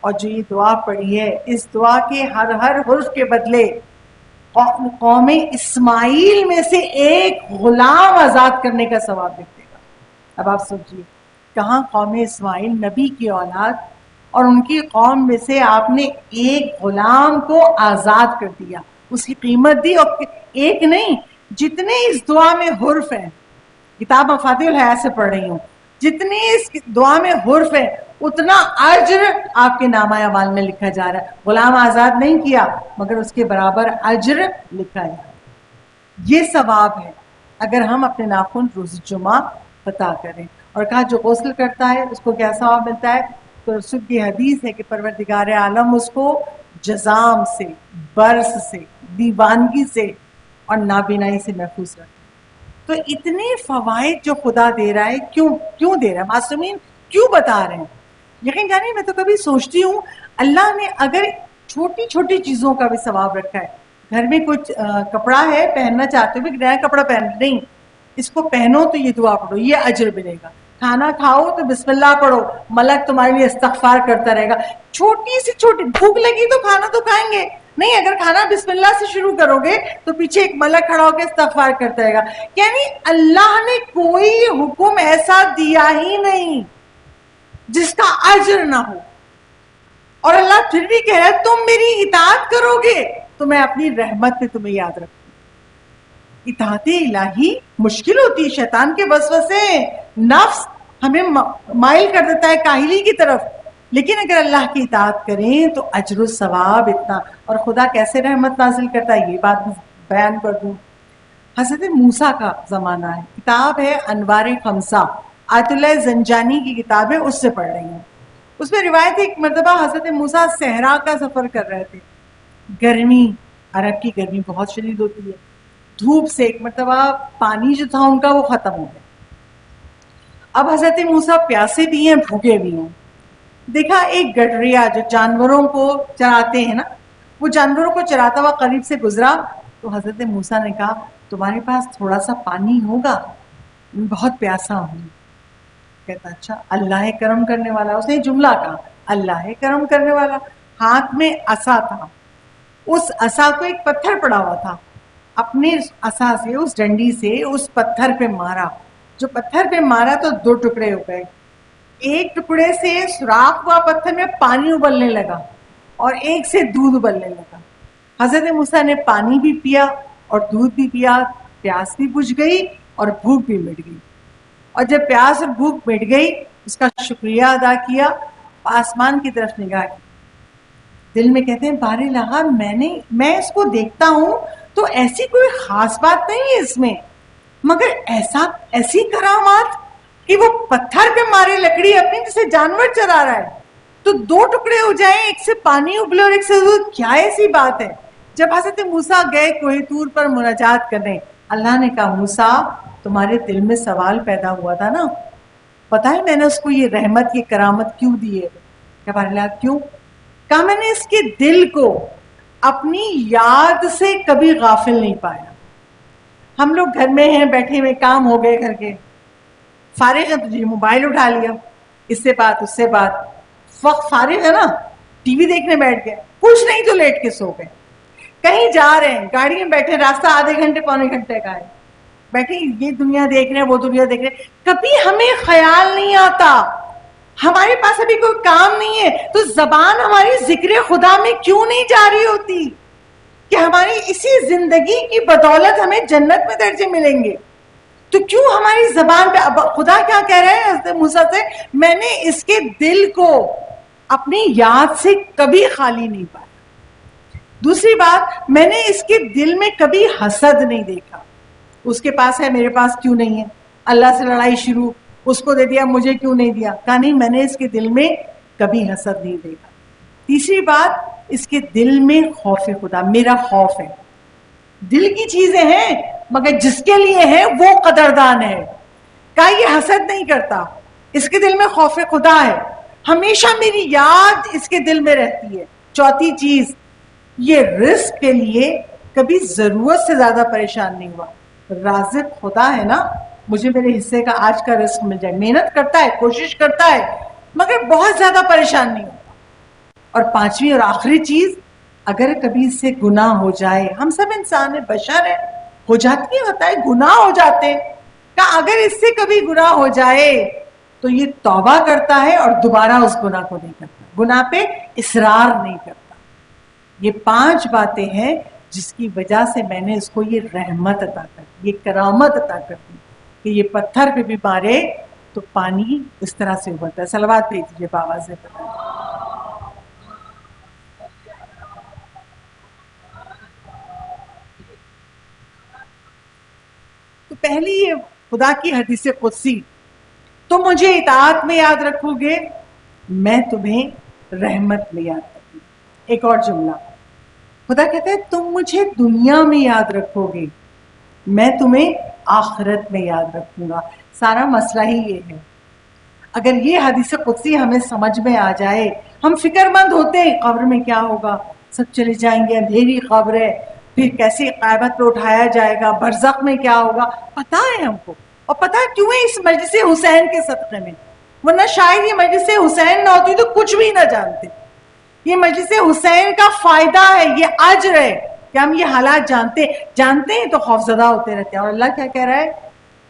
اور جو یہ دعا پڑھی ہے، اس دعا کے ہر حرف کے بدلے قوم اسماعیل میں سے ایک غلام آزاد کرنے کا ثواب ملے گا. اب آپ سوچیے، کہاں قوم اسماعیل نبی کی اولاد، اور ان کی قوم میں سے آپ نے ایک غلام کو آزاد کر دیا، اس کی قیمت دی. اور ایک نہیں، جتنے اس دعا میں حرف ہیں، کتاب مفاتیح الحیات سے پڑھ رہی ہوں، جتنے اس دعا میں حرف ہیں اتنا اجر آپ کے نامہ اعمال میں لکھا جا رہا ہے. غلام آزاد نہیں کیا مگر اس کے برابر اجر لکھا ہے. یہ ثواب ہے اگر ہم اپنے ناخن روز جمعہ پتا کریں. اور کہا جو غسل کرتا ہے اس کو کیا ثواب ملتا ہے؟ تو رسول کی حدیث ہے کہ پروردگار عالم اس کو جزام سے، برس سے، دیوانگی سے اور نابینائی سے محفوظ رکھتا ہے. تو اتنے فوائد جو خدا دے رہا ہے، کیوں دے رہا ہے؟ معصومین کیوں بتا رہے ہیں؟ یقین جانیے میں تو کبھی سوچتی ہوں اللہ نے اگر چھوٹی چھوٹی چیزوں کا بھی ثواب رکھا ہے، گھر میں کچھ کپڑا ہے پہننا چاہتے ہو، بھی نیا کپڑا پہن نہیں، اس کو پہنو تو یہ دعا پڑھو، یہ اجر ملے گا. کھانا کھاؤ تو بسم اللہ پڑھو، ملک تمہارے لیے استغفار کرتا رہے گا. چھوٹی سی چھوٹی بھوک لگی تو کھانا تو کھائیں گے نہیں، اگر کھانا بسم اللہ سے شروع کرو گے تو پیچھے ایک ملک کھڑا ہو کے استغفار کرتا رہے گا. یعنی اللہ نے کوئی حکم ایسا دیا ہی نہیں جس کا اجر نہ ہو. اور اللہ پھر بھی کہہ رہا ہے تم میری اطاعت کرو گے تو میں اپنی رحمت میں تمہیں یاد رکھوں. اطاعت الہی مشکل ہوتی ہے، شیطان کے وسوسے، نفس ہمیں مائل کر دیتا ہے کاہلی کی طرف، لیکن اگر اللہ کی اطاعت کریں تو اجر و ثواب اتنا. اور خدا کیسے رحمت نازل کرتا ہے یہ بات بیان کر دوں. حضرت موسیٰ کا زمانہ ہے، کتاب ہے انوار خمسہ، آیت اللہ زنجانی کی کتاب ہے، اس سے پڑھ رہی ہوں. اس میں روایت ہے ایک مرتبہ حضرت موسیٰ صحرا کا سفر کر رہے تھے. گرمی، عرب کی گرمی بہت شدید ہوتی ہے، دھوپ سے ایک مرتبہ پانی جو تھا ان کا وہ ختم ہو گیا. اب حضرت موسیٰ پیاسے بھی ہیں، بھوکے بھی ہیں. دیکھا ایک گڈریا جو جانوروں کو چراتے ہیں نا، وہ جانوروں کو چراتا ہوا قریب سے گزرا تو حضرت موسیٰ نے کہا تمہارے پاس تھوڑا سا پانی ہوگا؟ میں بہت پیاسا ہوں. کہتا اچھا اللہ کرم کرنے والا. اس نے جملہ کہا اللہ کرم کرنے والا. ہاتھ میں عصا تھا، اس عصا کو ایک پتھر پڑا ہوا تھا، اپنے عصا سے اس ڈنڈی سے اس پتھر پہ مارا. جو پتھر پہ مارا تو دو ٹکڑے ہو گئے. ایک ٹکڑے سے سوراخ ہوا پتھر میں پانی ابلنے لگا اور ایک سے دودھ ابلنے لگا. حضرت موسیٰ نے پانی بھی پیا اور دودھ بھی پیا، پیاس بھی بجھ گئی اور بھوک بھی مٹ گئی. اور جب پیاس اور بھوک مٹ گئی اس کا شکریہ ادا کیا، آسمان کی طرف نگاہ کی. دل میں کہتے ہیں بارے لگا میں اس کو دیکھتا ہوں تو ایسی کوئی خاص بات نہیں ہے اس میں، مگر ایسی کرامات کہ وہ پتھر پہ مارے لکڑی اپنی جسے جانور چرا رہا ہے. تو دو ٹکڑے ہو جائیں، ایک سے پانی ابلے اور ایک سے دودھ، کیا ایسی بات ہے؟ جب حضرت موسیٰ گئے کوہ طور پر مناجات کرنے، اللہ نے کہا موسیٰ تمہارے دل میں سوال پیدا ہوا تھا نا، پتہ ہے میں نے اس کو یہ رحمت یہ کرامت کیوں دی ہے؟ کیا بارے کیوں؟ کہا میں نے اس کے دل کو اپنی یاد سے کبھی غافل نہیں پایا۔ ہم لوگ گھر میں ہیں بیٹھے ہوئے، کام ہو گئے گھر کے، فارغ ہے تو جی موبائل اٹھا لیا، اس سے بات اس سے بات، وقت فارغ ہے نا ٹی وی دیکھنے بیٹھ گئے، کچھ نہیں تو لیٹ کے سو گئے۔ کہیں جا رہے ہیں گاڑی میں بیٹھے، راستہ آدھے گھنٹے پونے گھنٹے کا ہے، بیٹھے یہ دنیا دیکھ رہے ہیں وہ دنیا دیکھ رہے ہیں، کبھی ہمیں خیال نہیں آتا ہمارے پاس ابھی کوئی کام نہیں ہے تو زبان ہماری ذکر خدا میں کیوں نہیں جاری ہوتی کہ ہماری اسی زندگی کی بدولت ہمیں جنت میں درجے ملیں گے؟ تو کیوں ہماری زبان پہ اب خدا کیا کہہ رہے ہیں حضرت موسیٰ سے؟ میں نے اس کے دل کو اپنی یاد سے کبھی خالی نہیں پایا۔ دوسری بات، میں نے اس کے دل میں کبھی حسد نہیں دیکھا، اس کے پاس ہے میرے پاس کیوں نہیں ہے، اللہ سے لڑائی شروع، اس کو دے دیا مجھے کیوں نہیں دیا، کہا نہیں میں نے اس کے دل میں کبھی حسد نہیں دیکھا۔ تیسری بات، اس کے دل میں خوف خدا، میرا خوف ہے، دل کی چیزیں ہیں مگر جس کے لیے ہے وہ قدردان ہے، کہا یہ حسد نہیں کرتا، اس کے دل میں خوف خدا ہے، ہمیشہ میری یاد اس کے دل میں رہتی ہے۔ چوتھی چیز، یہ رزق کے لیے کبھی ضرورت سے زیادہ پریشان نہیں ہوا، رازق خدا ہے نا، مجھے میرے حصے کا آج کا رزق مل جائے، محنت کرتا ہے کوشش کرتا ہے مگر بہت زیادہ پریشان نہیں ہوتا۔ اور پانچویں اور آخری چیز، اگر کبھی اس سے گناہ ہو جائے، ہم سب انسان ہیں بشر ہیں، ہو جاتی ہوتا ہے گناہ ہو جاتے ہیں، کہ اگر اس سے کبھی گناہ ہو جائے تو یہ توبہ کرتا ہے اور دوبارہ اس گناہ کو نہیں کرتا، گناہ پہ اصرار نہیں کرتا۔ یہ 5 باتیں ہیں جس کی وجہ سے میں نے اس کو یہ رحمت عطا کر دی، یہ کرامت عطا کر دی کہ یہ پتھر پہ بھی مارے تو پانی اس طرح سے ابلتا ہے۔ صلوات بھیج دیجیے بابا سے بتا۔ تو پہلی یہ خدا کی حدیث قدسی، تم مجھے اطاعت میں یاد رکھو گے میں تمہیں رحمت میں یاد رکھوں گا۔ ایک اور جملہ خدا کہتا ہے تم مجھے دنیا میں یاد رکھو گے میں تمہیں آخرت میں یاد رکھوں گا۔ سارا مسئلہ ہی یہ ہے، اگر یہ حدیث قدسی ہمیں سمجھ میں آ جائے، ہم فکر مند ہوتے ہیں قبر میں کیا ہوگا، سب چلے جائیں گے، اندھیری قبر ہے، پھر کیسے قیامت پہ اٹھایا جائے گا، برزخ میں کیا ہوگا، پتہ ہے ہم کو، اور پتہ ہے کیوں ہے؟ اس مجلس حسین کے صدقے میں، ورنہ شاید یہ مجلس حسین نہ ہوتی تو کچھ بھی نہ جانتے۔ یہ مجلس حسین کا فائدہ ہے، یہ اجر ہے کہ ہم یہ حالات جانتے ہیں تو خوفزدہ ہوتے رہتے ہیں۔ اور اللہ کیا کہہ رہا ہے؟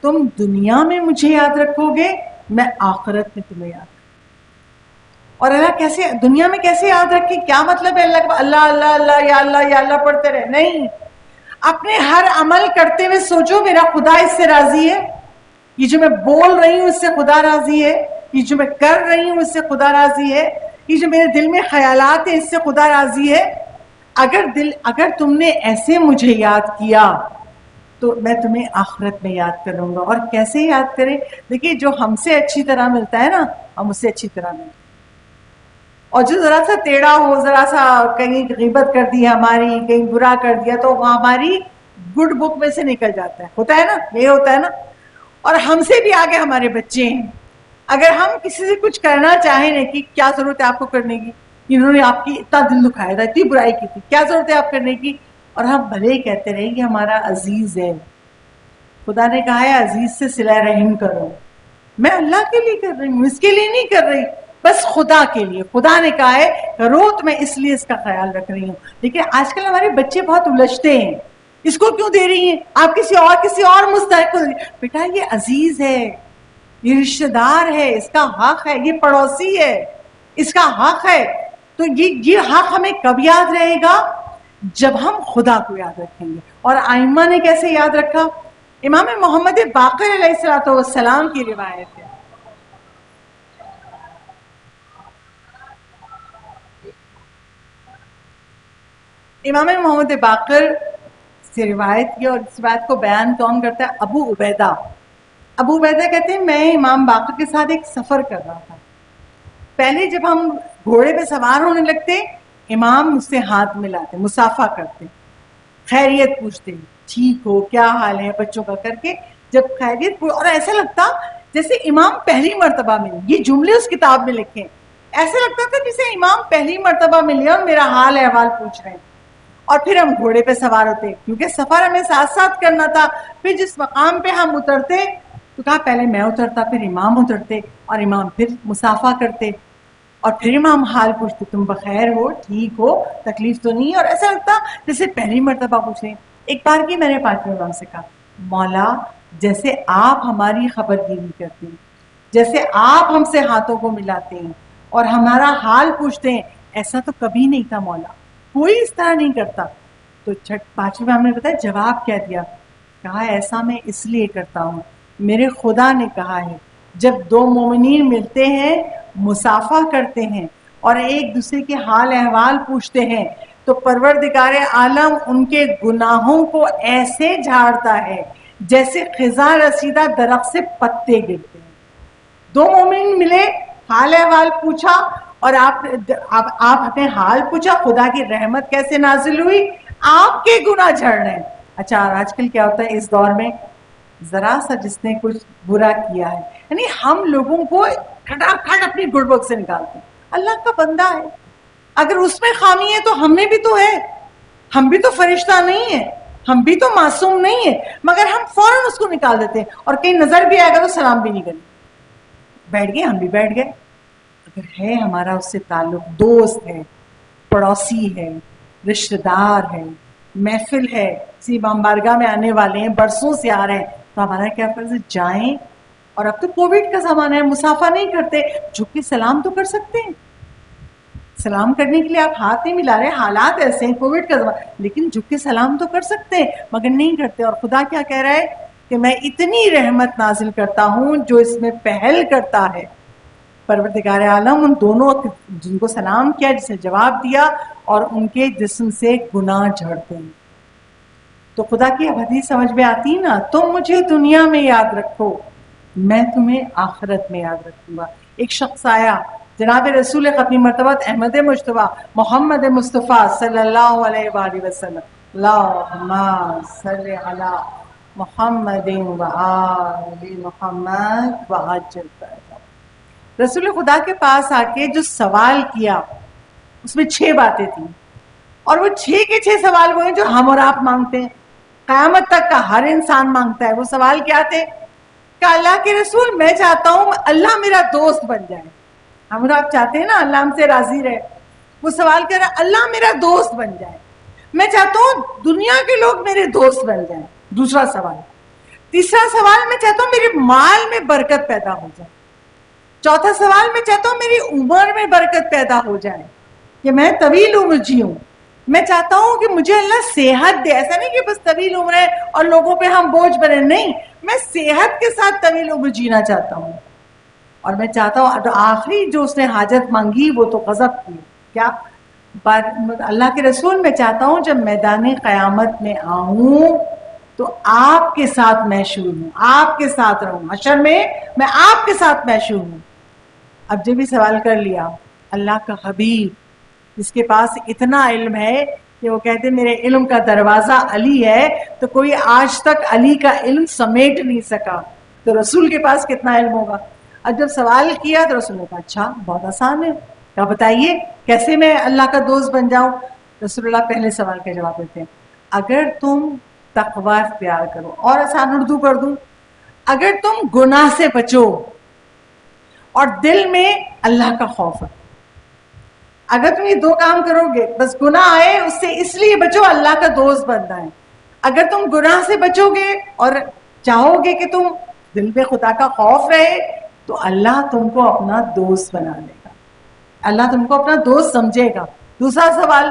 تم دنیا میں مجھے یاد رکھو گے میں آخرت میں تمہیں یاد رکھوں۔ اور اللہ کیسے دنیا میں کیسے یاد رکھے؟ کیا مطلب ہے اللہ اللہ اللہ یا اللہ پڑھتے رہے؟ نہیں، اپنے ہر عمل کرتے ہوئے سوچو میرا خدا اس سے راضی ہے، یہ جو میں بول رہی ہوں اس سے خدا راضی ہے، یہ جو میں کر رہی ہوں اس سے خدا راضی ہے، یہ جو میرے دل میں خیالات ہیں اس سے خدا راضی ہے۔ اگر تم نے ایسے مجھے یاد کیا تو میں تمہیں آخرت میں یاد کروں گا۔ اور کیسے یاد کریں؟ دیکھیے جو ہم سے اچھی طرح ملتا ہے نا، ہم اس سے اچھی طرح ملتے ہیں، اور جو ذرا سا ٹیڑھا ہو، ذرا سا کہیں غیبت کر دی ہماری، کہیں برا کر دیا تو وہ ہماری گڈ بک میں سے نکل جاتا ہے، ہوتا ہے نا، یہ ہوتا ہے نا۔ اور ہم سے بھی آگے ہمارے بچے ہیں، اگر ہم کسی سے کچھ کرنا چاہیں نا کہ کیا ضرورت ہے آپ کو کرنے کی، انہوں نے آپ کی اتنا دل دکھایا تھا، اتنی برائی کی تھی، کیا ضرورت ہے آپ کرنے کی، اور ہم بھلے ہی کہتے رہے کہ ہمارا عزیز ہے، خدا نے کہا ہے عزیز سے صلہ رحم کرو، میں اللہ کے لیے کر رہی ہوں، اس کے لیے نہیں کر رہی، بس خدا کے لیے، خدا نے کہا ہے کرو تو میں اس لیے اس کا خیال رکھ رہی ہوں۔ لیکن آج کل ہمارے بچے بہت الجھتے ہیں، اس کو کیوں دے رہی ہیں آپ، کسی اور مستحق کو دے رہی ہیں۔ بیٹا یہ عزیز ہے، یہ رشتہ دار ہے، اس کا حق ہے، یہ پڑوسی ہے، اس کا حق ہے، تو یہ حق ہمیں کب یاد رہے گا؟ جب ہم خدا کو یاد رکھیں گے۔ اور ائمہ نے کیسے یاد رکھا؟ امام محمد باقر علیہ السلام کی روایت ہے، امام محمد باقر سے روایت کی، اور اس روایت کو بیان کون کرتا ہے؟ ابو عبیدہ۔ ابو عبیدہ کہتے ہیں میں امام باقر کے ساتھ ایک سفر کر رہا تھا، پہلے جب ہم گھوڑے پہ سوار ہونے لگتے، امام مجھ سے ہاتھ ملاتے، مسافہ کرتے، خیریت پوچھتے، ٹھیک ہو، کیا حال ہے بچوں کا کر کے جب خیریت اور ایسا لگتا جیسے امام پہلی مرتبہ ملے. یہ جملے اس کتاب میں لکھے، ایسا لگتا تھا جیسے امام پہلی مرتبہ ملے اور میرا حال احوال پوچھ رہے ہیں. اور پھر ہم گھوڑے پہ سوار ہوتے کیونکہ سفر ہمیں ساتھ ساتھ کرنا تھا. پھر جس مقام پہ ہم اترتے تو کہا پہلے میں اترتا، پھر امام اترتے اور امام پھر مسافہ کرتے اور پھر امام حال پوچھتے، تم بخیر ہو، ٹھیک ہو، تکلیف تو نہیں. اور ایسا لگتا جیسے پہلی مرتبہ پوچھیں. ایک بار کی میں نے پانچویں امام سے کہا، مولا جیسے آپ ہماری خبر گیری کرتے ہیں، جیسے آپ ہم سے ہاتھوں کو ملاتے ہیں اور ہمارا حال پوچھتے ہیں، ایسا تو کبھی نہیں تھا مولا، کوئی اس طرح نہیں کرتا. تو پانچویں امام نے بتایا جواب کیا دیا. کہا ایسا میں اس لیے کرتا ہوں، میرے خدا نے کہا ہے جب دو مومنین ملتے ہیں، مسافہ کرتے ہیں اور ایک دوسرے کے حال احوال پوچھتے ہیں تو پروردگار عالم ان کے گناہوں کو ایسے جھاڑتا ہے جیسے خزاں رسیدہ درخت سے پتے گرتے ہیں. دو مومن ملے، حال احوال پوچھا اور آپ اپنے حال پوچھا، خدا کی رحمت کیسے نازل ہوئی، آپ کے گناہ جھڑ رہے ہیں. اچھا آج کل کیا ہوتا ہے اس دور میں، ذرا سا جس نے کچھ برا کیا ہے یعنی ہم لوگوں کو کھٹاکھٹ اپنی گڈ بک سے نکالتے ہیں. اللہ کا بندہ ہے، اگر اس میں خامی ہے تو ہم میں بھی تو ہے، ہم بھی تو فرشتہ نہیں ہے، ہم بھی تو معصوم نہیں ہے، مگر ہم فوراً اس کو نکال دیتے ہیں اور کہیں نظر بھی آئے گا تو سلام بھی نہیں کریں. بیٹھ گئے، ہم بھی بیٹھ گئے. اگر ہے ہمارا اس سے تعلق، دوست ہے، پڑوسی ہے، رشتہ دار ہے، محفل ہے، کسی امام بارگاہ میں آنے والے ہیں، برسوں سے آ رہے ہیں، تو ہمارا کیا فرض ہے جائیں. اور اب تو کووڈ کا زمانہ ہے، مسافہ نہیں کرتے، جھک کے سلام تو کر سکتے ہیں. سلام کرنے کے لیے آپ ہاتھ نہیں ملا رہے، حالات ایسے ہیں کووڈ کا زمانہ، لیکن جھک کے سلام تو کر سکتے ہیں مگر نہیں کرتے. اور خدا کیا کہہ رہا ہے کہ میں اتنی رحمت نازل کرتا ہوں جو اس میں پہل کرتا ہے. پروردگار عالم ان دونوں جن کو سلام کیا، جسے جواب دیا، اور ان کے جسم سے گناہ جھڑتے ہیں. تو خدا کی حدیث سمجھ میں آتی نا، تم مجھے دنیا میں یاد رکھو، میں تمہیں آخرت میں یاد رکھوں گا. ایک شخص آیا، جناب رسول ختمی مرتبہ احمد مجتبیٰ محمد مصطفیٰ صلی اللہ علیہ وآلہ وسلم، اللہم صلی علی محمد و آل محمد وعجل فرجہ. رسول خدا کے پاس آ کے جو سوال کیا اس میں 6 باتیں تھیں، اور وہ 6 کے 6 سوال وہ ہیں جو ہم اور آپ مانگتے ہیں، قیامت تک کا ہر انسان مانگتا ہے. وہ سوال کیا تھے کہ اللہ کے رسول میں چاہتا ہوں اللہ میرا دوست بن جائے. ہم اور آپ چاہتے ہیں نا اللہ ہم سے راضی رہے. وہ سوال کر رہا اللہ میرا دوست بن جائے، میں چاہتا ہوں دنیا کے لوگ میرے دوست بن جائیں. دوسرا سوال. تیسرا سوال، میں چاہتا ہوں میرے مال میں برکت پیدا ہو جائے. چوتھا سوال، میں چاہتا ہوں میری عمر میں برکت پیدا ہو جائے کہ میں طویل عمر جیوں. میں چاہتا ہوں کہ مجھے اللہ صحت دے، ایسا نہیں کہ بس طویل عمر ہے اور لوگوں پہ ہم بوجھ بنے، نہیں، میں صحت کے ساتھ طویل عمر جینا چاہتا ہوں. اور میں چاہتا ہوں آخری جو اس نے حاجت مانگی وہ تو غضب کی. کیا اللہ کے رسول، میں چاہتا ہوں جب میدان قیامت میں آؤں تو آپ کے ساتھ محشور ہوں، آپ کے ساتھ رہوں، حشر میں میں آپ کے ساتھ محشور ہوں. اب جب بھی سوال کر لیا، اللہ کا حبیب جس کے پاس اتنا علم ہے کہ وہ کہتے میرے علم کا دروازہ علی ہے، تو کوئی آج تک علی کا علم سمیٹ نہیں سکا، تو رسول کے پاس کتنا علم ہوگا. اب جب سوال کیا تو رسول نے کہا اچھا بہت آسان ہے، کیا بتائیے کیسے میں اللہ کا دوست بن جاؤں. رسول اللہ پہلے سوال کا جواب دیتے ہیں، اگر تم تقوی اختیار کرو، اور آسان اردو کر دوں، اگر تم گناہ سے بچو اور دل میں اللہ کا خوف رکھو، اگر تم یہ 2 کام کرو گے، بس گناہ آئے اس سے اس لیے بچو اللہ کا دوست بننا ہے، اگر تم گناہ سے بچو گے اور چاہو گے کہ تم دل میں خدا کا خوف رہے تو اللہ تم کو اپنا دوست بنا لے گا، اللہ تم کو اپنا دوست سمجھے گا. دوسرا سوال،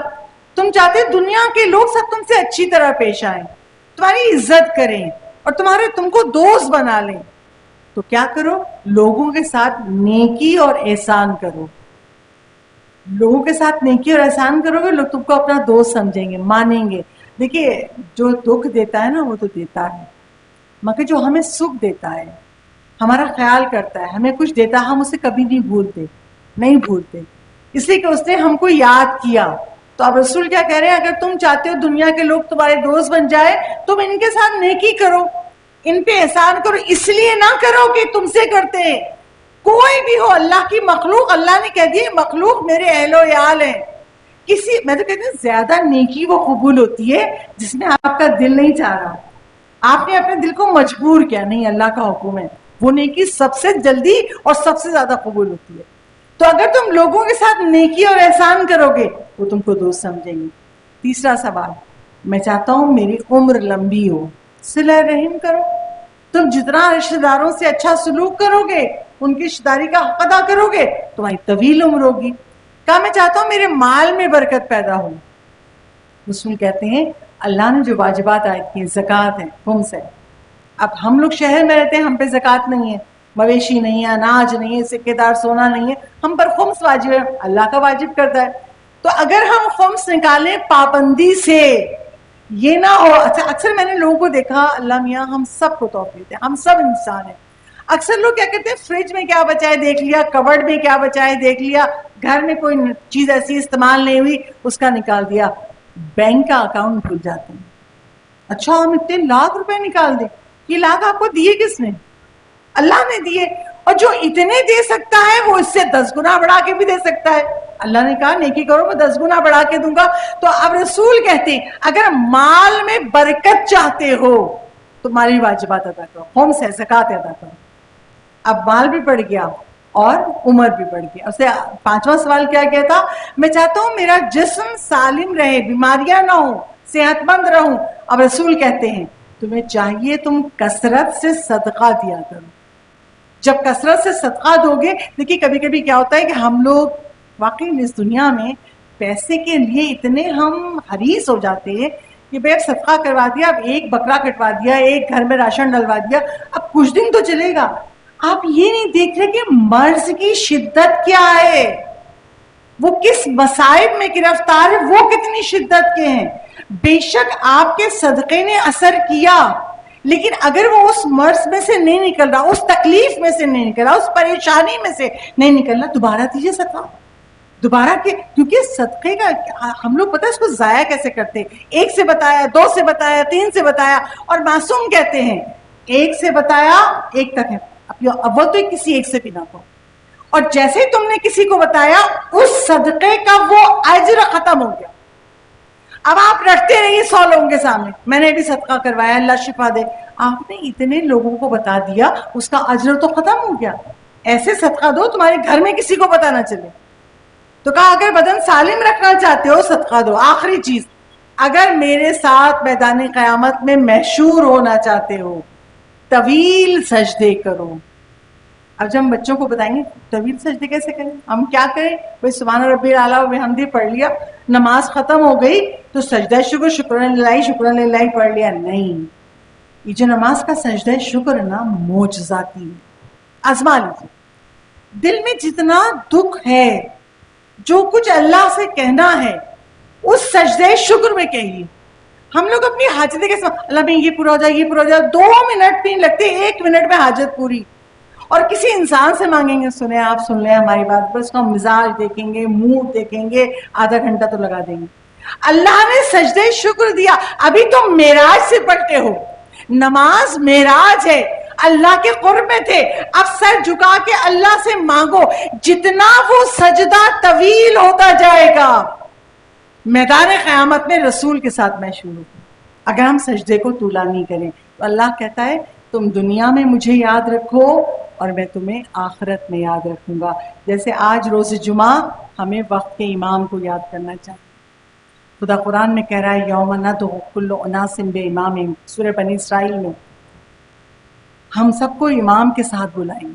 تم چاہتے دنیا کے لوگ سب تم سے اچھی طرح پیش آئیں، تمہاری عزت کریں اور تم کو دوست بنا لیں، تو کیا کرو، لوگوں کے ساتھ نیکی اور احسان کرو. لوگوں کے ساتھ نیکی اور احسان کرو گے، لوگ تم کو اپنا دوست سمجھیں گے، مانیں گے. دیکھیے جو دکھ دیتا ہے نا وہ تو دیتا ہے، مگر جو ہمیں سکھ دیتا ہے، ہمارا خیال کرتا ہے، ہمیں کچھ دیتا ہے، ہم اسے کبھی نہیں بھولتے. اس لیے کہ اس نے ہم کو یاد کیا. تو اب رسول کیا کہہ رہے ہیں, اگر تم چاہتے ہو دنیا کے لوگ تمہارے دوست بن جائے, تم ان کے ساتھ نیکی کرو, ان پہ احسان کرو. اس لیے نہ کرو کہ تم سے کرتے ہیں, کوئی بھی ہو اللہ کی مخلوق, اللہ نے کہہ دیا مخلوق میرے اہل و عیال ہیں. میں تو کہتی ہوں زیادہ نیکی وہ قبول ہوتی ہے جس میں آپ کا دل نہیں چاہ رہا, آپ نے اپنے دل کو مجبور کیا, نہیں اللہ کا حکم ہے, وہ نیکی سب سے جلدی اور سب سے زیادہ قبول ہوتی ہے. تو اگر تم لوگوں کے ساتھ نیکی اور احسان کرو گے وہ تم کو دوست سمجھیں گے. تیسرا سوال, میں چاہتا ہوں میری عمر لمبی ہو, صلہ رحم کرو. تم جتنا رشتہ داروں سے اچھا سلوک کرو گے, ان کی رشتہ داری کا حق ادا کرو گے, تمہاری طویل عمر ہوگی. کہا میں چاہتا ہوں میرے مال میں برکت پیدا ہو. رسول کہتے ہیں اللہ نے جو واجبات عائد کی ہیں, زکوٰۃ ہے, خمس ہے. اب ہم لوگ شہر میں رہتے ہیں, ہم پہ زکوٰۃ نہیں ہے, مویشی نہیں ہے, اناج نہیں ہے, سکے دار سونا نہیں ہے, ہم پر خمس واجب ہے, اللہ کا واجب کرتا ہے. تو اگر ہم خمس نکالیں پابندی سے, یہ نہ ہو. اکثر میں نے لوگوں کو دیکھا, اللہ میاں ہم سب کو توفیق ہے, ہم سب انسان ہیں. اکثر لوگ کیا کرتے ہیں, فریج میں کیا بچا ہے دیکھ لیا, کبڈ میں کیا بچا ہے دیکھ لیا, گھر میں کوئی چیز ایسی استعمال نہیں ہوئی اس کا نکال دیا. بینک کا اکاؤنٹ کھل جاتے ہیں, اچھا ہم اتنے لاکھ روپے نکال دیں. یہ لاکھ آپ کو دیے کس نے؟ اللہ نے دیے. اور جو اتنے دے سکتا ہے وہ اس سے 10 گنا بڑھا کے بھی دے سکتا ہے. اللہ نے کہا نیکی کرو میں 10 گنا بڑھا کے دوں گا. تو اب رسول کہتے ہیں اگر مال میں برکت چاہتے ہو تو مالی واجبات ادا کرو, خمس ہے, زکوٰۃ ادا کرو. اب مال بھی بڑھ گیا اور عمر بھی بڑھ گیا. اسے پانچواں سوال کیا کیا تھا, میں چاہتا ہوں میرا جسم سالم رہے, بیماریاں نہ ہوں, صحت مند رہوں. اب رسول کہتے ہیں تمہیں چاہیے تم کثرت سے صدقہ دیا کرو. جب کثرت سے صدقہ دو گے, دیکھیے کبھی کبھی کیا ہوتا ہے کہ ہم لوگ واقعی اس دنیا میں پیسے کے لیے اتنے ہم حریص ہو جاتے ہیں کہ بھائی اب صدقہ کروا دیا, اب ایک بکرا کٹوا دیا, ایک گھر میں راشن ڈلوا دیا, اب کچھ دن تو چلے گا. آپ یہ نہیں دیکھ رہے کہ مرض کی شدت کیا ہے, وہ کس مصائب میں گرفتار ہے, وہ کتنی شدت کے ہیں. بے شک آپ کے صدقے نے اثر کیا, لیکن اگر وہ اس مرض میں سے نہیں نکل رہا, اس تکلیف میں سے نہیں نکل رہا, اس پریشانی میں سے نہیں نکل رہا, دوبارہ دیجیے صدقہ. دوبارہ کیونکہ صدقے کا ہم لوگ پتہ ہے اس کو ضائع کیسے کرتے ہیں. ایک سے بتایا, 2 سے بتایا, 3 سے بتایا, اور معصوم کہتے ہیں ایک سے بتایا ایک تک ہے, اول تو کسی ایک سے بھی نہ کہو. اور جیسے ہی تم نے کسی کو بتایا اس صدقے کا وہ اجر ختم ہو گیا. اب آپ رکھتے رہیے 100 لوگوں کے سامنے, میں نے بھی صدقہ کروایا, اللہ شفا دے. آپ نے اتنے لوگوں کو بتا دیا, اس کا اجر تو ختم ہو گیا. ایسے صدقہ دو تمہارے گھر میں کسی کو پتہ نہ چلے. تو کہا اگر بدن سالم رکھنا چاہتے ہو صدقہ دو. آخری چیز, اگر میرے ساتھ میدان قیامت میں محشور ہونا چاہتے ہو طویل سجدے کرو. اب جب ہم بچوں کو بتائیں گے طویل سجدے کیسے کریں, ہم کیا کریں, بھائی سبحان ربی الاعلیٰ و بحمدہ پڑھ لیا, نماز ختم ہو گئی تو سجدہ شکر شکران للہ پڑھ لیا. نہیں, یہ جو نماز کا سجدہ شکر ہے نا, معجزاتی ہے. آزما لیجیے, دل میں جتنا دکھ ہے, جو کچھ اللہ سے کہنا ہے, اس سجدہ شکر میں کہیے. ہم لوگ اپنی حاجتیں کیسے, اللہ میں یہ پورا ہو جائے, یہ پورا ہو جائے, 2 منٹ بھی نہیں لگتے, 1 منٹ میں حاجت پوری. اور کسی انسان سے مانگیں گے, سنیں آپ سن لیں ہماری بات, بس کا مزاج دیکھیں گے, موڈ دیکھیں گے, آدھا گھنٹہ تو لگا دیں گے. اللہ نے سجدہ شکر دیا. ابھی تم معراج سے پڑھتے ہو, نماز معراج ہے, اللہ کے قرب میں تھے, اب سر جھکا کے اللہ سے مانگو. جتنا وہ سجدہ طویل ہوتا جائے گا میدان قیامت میں رسول کے ساتھ محشور ہوگا. اگر ہم سجدے کو طولا نہیں کریں تو اللہ کہتا ہے تم دنیا میں مجھے یاد رکھو اور میں تمہیں آخرت میں یاد رکھوں گا. جیسے آج روز جمعہ ہمیں وقت کے امام کو یاد کرنا چاہیے. خدا قرآن میں کہہ رہا ہے یوم ندعو کل اناس بامامہم, سورہ بنی اسرائیل میں. ہم سب کو امام کے ساتھ بلائیں گے,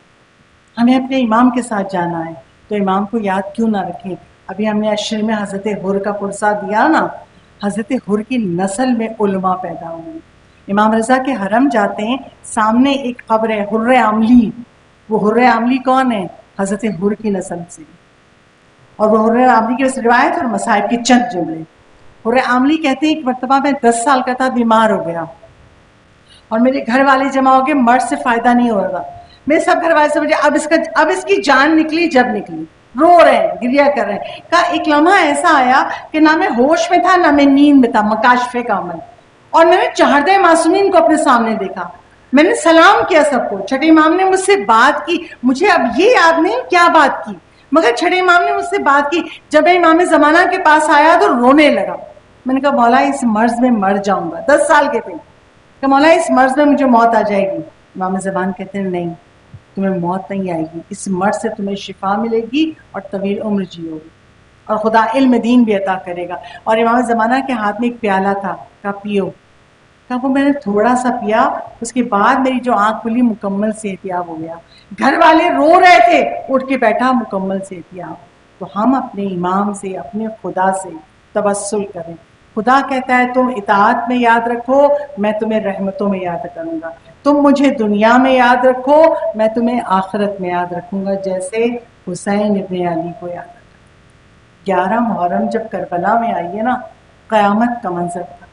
ہمیں اپنے امام کے ساتھ جانا ہے, تو امام کو یاد کیوں نہ رکھیں. ابھی ہم نے عشر میں حضرت حر کا پرسہ دیا نا, حضرت حر کی نسل میں علماء پیدا ہوئے. امام رضا کے حرم جاتے ہیں, سامنے ایک قبر ہے حر عاملی. وہ حر عاملی کون ہے؟ حضرت حر کی نسل سے. اور وہ حر عاملی کی روایت اور مصائب کے چند جملے. حر عاملی کہتے ہیں ایک مرتبہ میں 10 سال کا تھا, بیمار ہو گیا, اور میرے گھر والے جمع ہو گئے, مرض سے فائدہ نہیں ہو رہا. میرے سب گھر والے سمجھے اب اس کی جان نکلی. جب نکلی رو رہے ہیں، گریا کر رہے ہیں. کہا ایک لمحہ ایسا آیا کہ نہ میں ہوش میں تھا نہ میں نیند میں تھا، مکاشفے کا عمل. اور میں نے 14 معصومین کو اپنے سامنے دیکھا. میں نے سلام کیا سب کو. چھٹے امام نے مجھ سے بات کی، مجھے اب یہ یاد نہیں کیا بات کی، مگر چھٹے امام نے مجھ سے بات کی. جب میں امام زمانہ کے پاس آیا تو رونے لگا. میں نے کہا مولا اس مرض میں مر جاؤں گا. 10 سال کے تھے. کہ مولا اس مرض میں مجھے موت آ جائے گی. امام زمان کہتے ہیں نہیں، تمہیں موت نہیں آئے گی، اس مرض سے تمہیں شفا ملے گی اور طویل عمر جیو گی اور خدا علم دین بھی عطا کرے گا. اور امام زمانہ کے ہاتھ میں ایک پیالہ تھا. کہا پیو. کہا وہ میں نے تھوڑا سا پیا، اس کے بعد میری جو آنکھ کھلی مکمل صحتیاب ہو گیا. گھر والے رو رہے تھے، اٹھ کے بیٹھا مکمل صحتیاب. تو ہم اپنے امام سے، اپنے خدا سے توسل کریں. خدا کہتا ہے تم اطاعت میں یاد رکھو، میں تمہیں رحمتوں میں یاد کروں گا. تم مجھے دنیا میں یاد رکھو، میں تمہیں آخرت میں یاد رکھوں گا، جیسے حسین ابن علی کو یاد رکھا. 11 محرم جب کربلا میں آئی ہے نا، قیامت کا منظر تھا.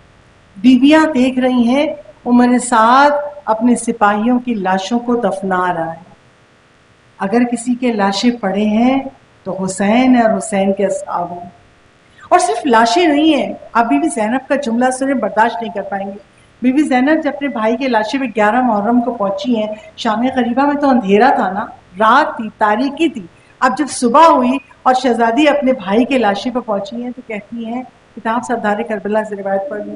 بیویاں دیکھ رہی ہیں عمر سعد اپنے سپاہیوں کی لاشوں کو دفنا رہا ہے. اگر کسی کے لاشیں پڑے ہیں تو حسین اور حسین کے اصحاب ہیں. اور صرف لاشیں نہیں ہیں. آپ بی بی زینب کا جملہ سنیں، برداشت نہیں کر پائیں گے. بی بی زینب جب اپنے بھائی کے لاشیں پہ 11 محرم کو پہنچی ہیں، شام غریبہ میں تو اندھیرا تھا نا، رات تھی، تاریکی تھی. اب جب صبح ہوئی اور شہزادی اپنے بھائی کے لاشیں پہ پہنچی ہیں تو کہتی ہیں، کتاب سردار کربلا سے روایت پڑھ لوں،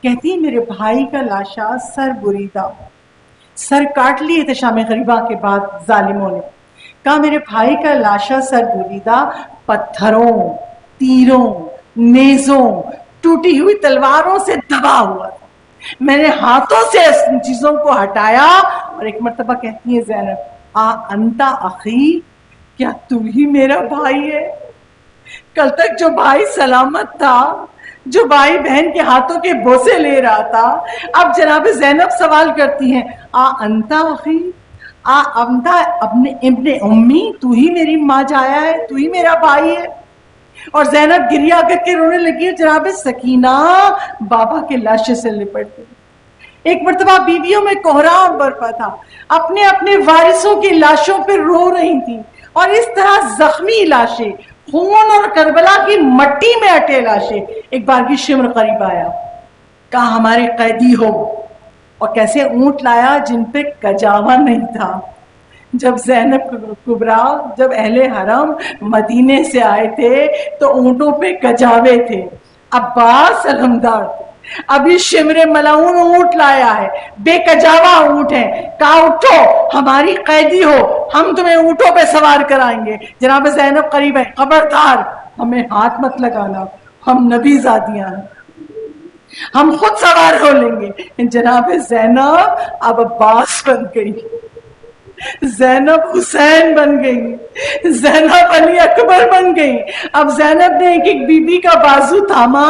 کہتی ہیں میرے بھائی کا لاشا سر بریدہ، سر کاٹ لیے تھے شام غریبہ کے بعد ظالموں نے. کہا میرے بھائی کا لاشا سر بریدہ پتھروں، تیروں، نیزوں، ٹوٹی ہوئی تلواروں سے دبا ہوا تھا. میں نے ہاتھوں سے ان چیزوں کو ہٹایا. اور ایک مرتبہ کہتی ہے زینب، انتا اخی، کیا تو ہی میرا بھائی ہے؟ کل تک جو بھائی سلامت تھا، جو بھائی بہن کے ہاتھوں کے بوسے لے رہا تھا، اب جناب زینب سوال کرتی ہیں، انتا اخی، انتا ابن امی، تو ہی میری ماں جایا ہے، تو ہی میرا بھائی ہے؟ اور زینب گریا کر کے رونے لگی. جناب سکینہ بابا کے لاشے سے لپٹ گئی. ایک مرتبہ بیویوں میں کوہرام برپا تھا، اپنے اپنے وارثوں کی لاشوں پہ رو رہی تھی. اور اس طرح زخمی لاشیں، خون اور کربلا کی مٹی میں اٹے لاشیں. ایک بار کی شمر قریب آیا، کہا ہمارے قیدی ہو. اور کیسے اونٹ لایا جن پہ کجاوا نہیں تھا. جب زینب کبرا، جب اہل حرم مدینے سے آئے تھے تو اونٹوں پہ کجاوے تھے. عباس علمدار تھے. ابھی شمر ملعون اونٹ لایا ہے، بے کجاوا اونٹ ہے. کہا اٹھو، ہماری قیدی ہو، ہم تمہیں اونٹوں پہ سوار کرائیں گے. جناب زینب قریب ہے، خبردار ہمیں ہاتھ مت لگانا، ہم نبی زادیاں ہیں، ہم خود سوار ہو لیں گے. جناب زینب اب عباس بن گئی، زینب حسین بن گئی، زینب علی اکبر بن گئی. اب زینب نے ایک ایک بی بی کا بازو تھاما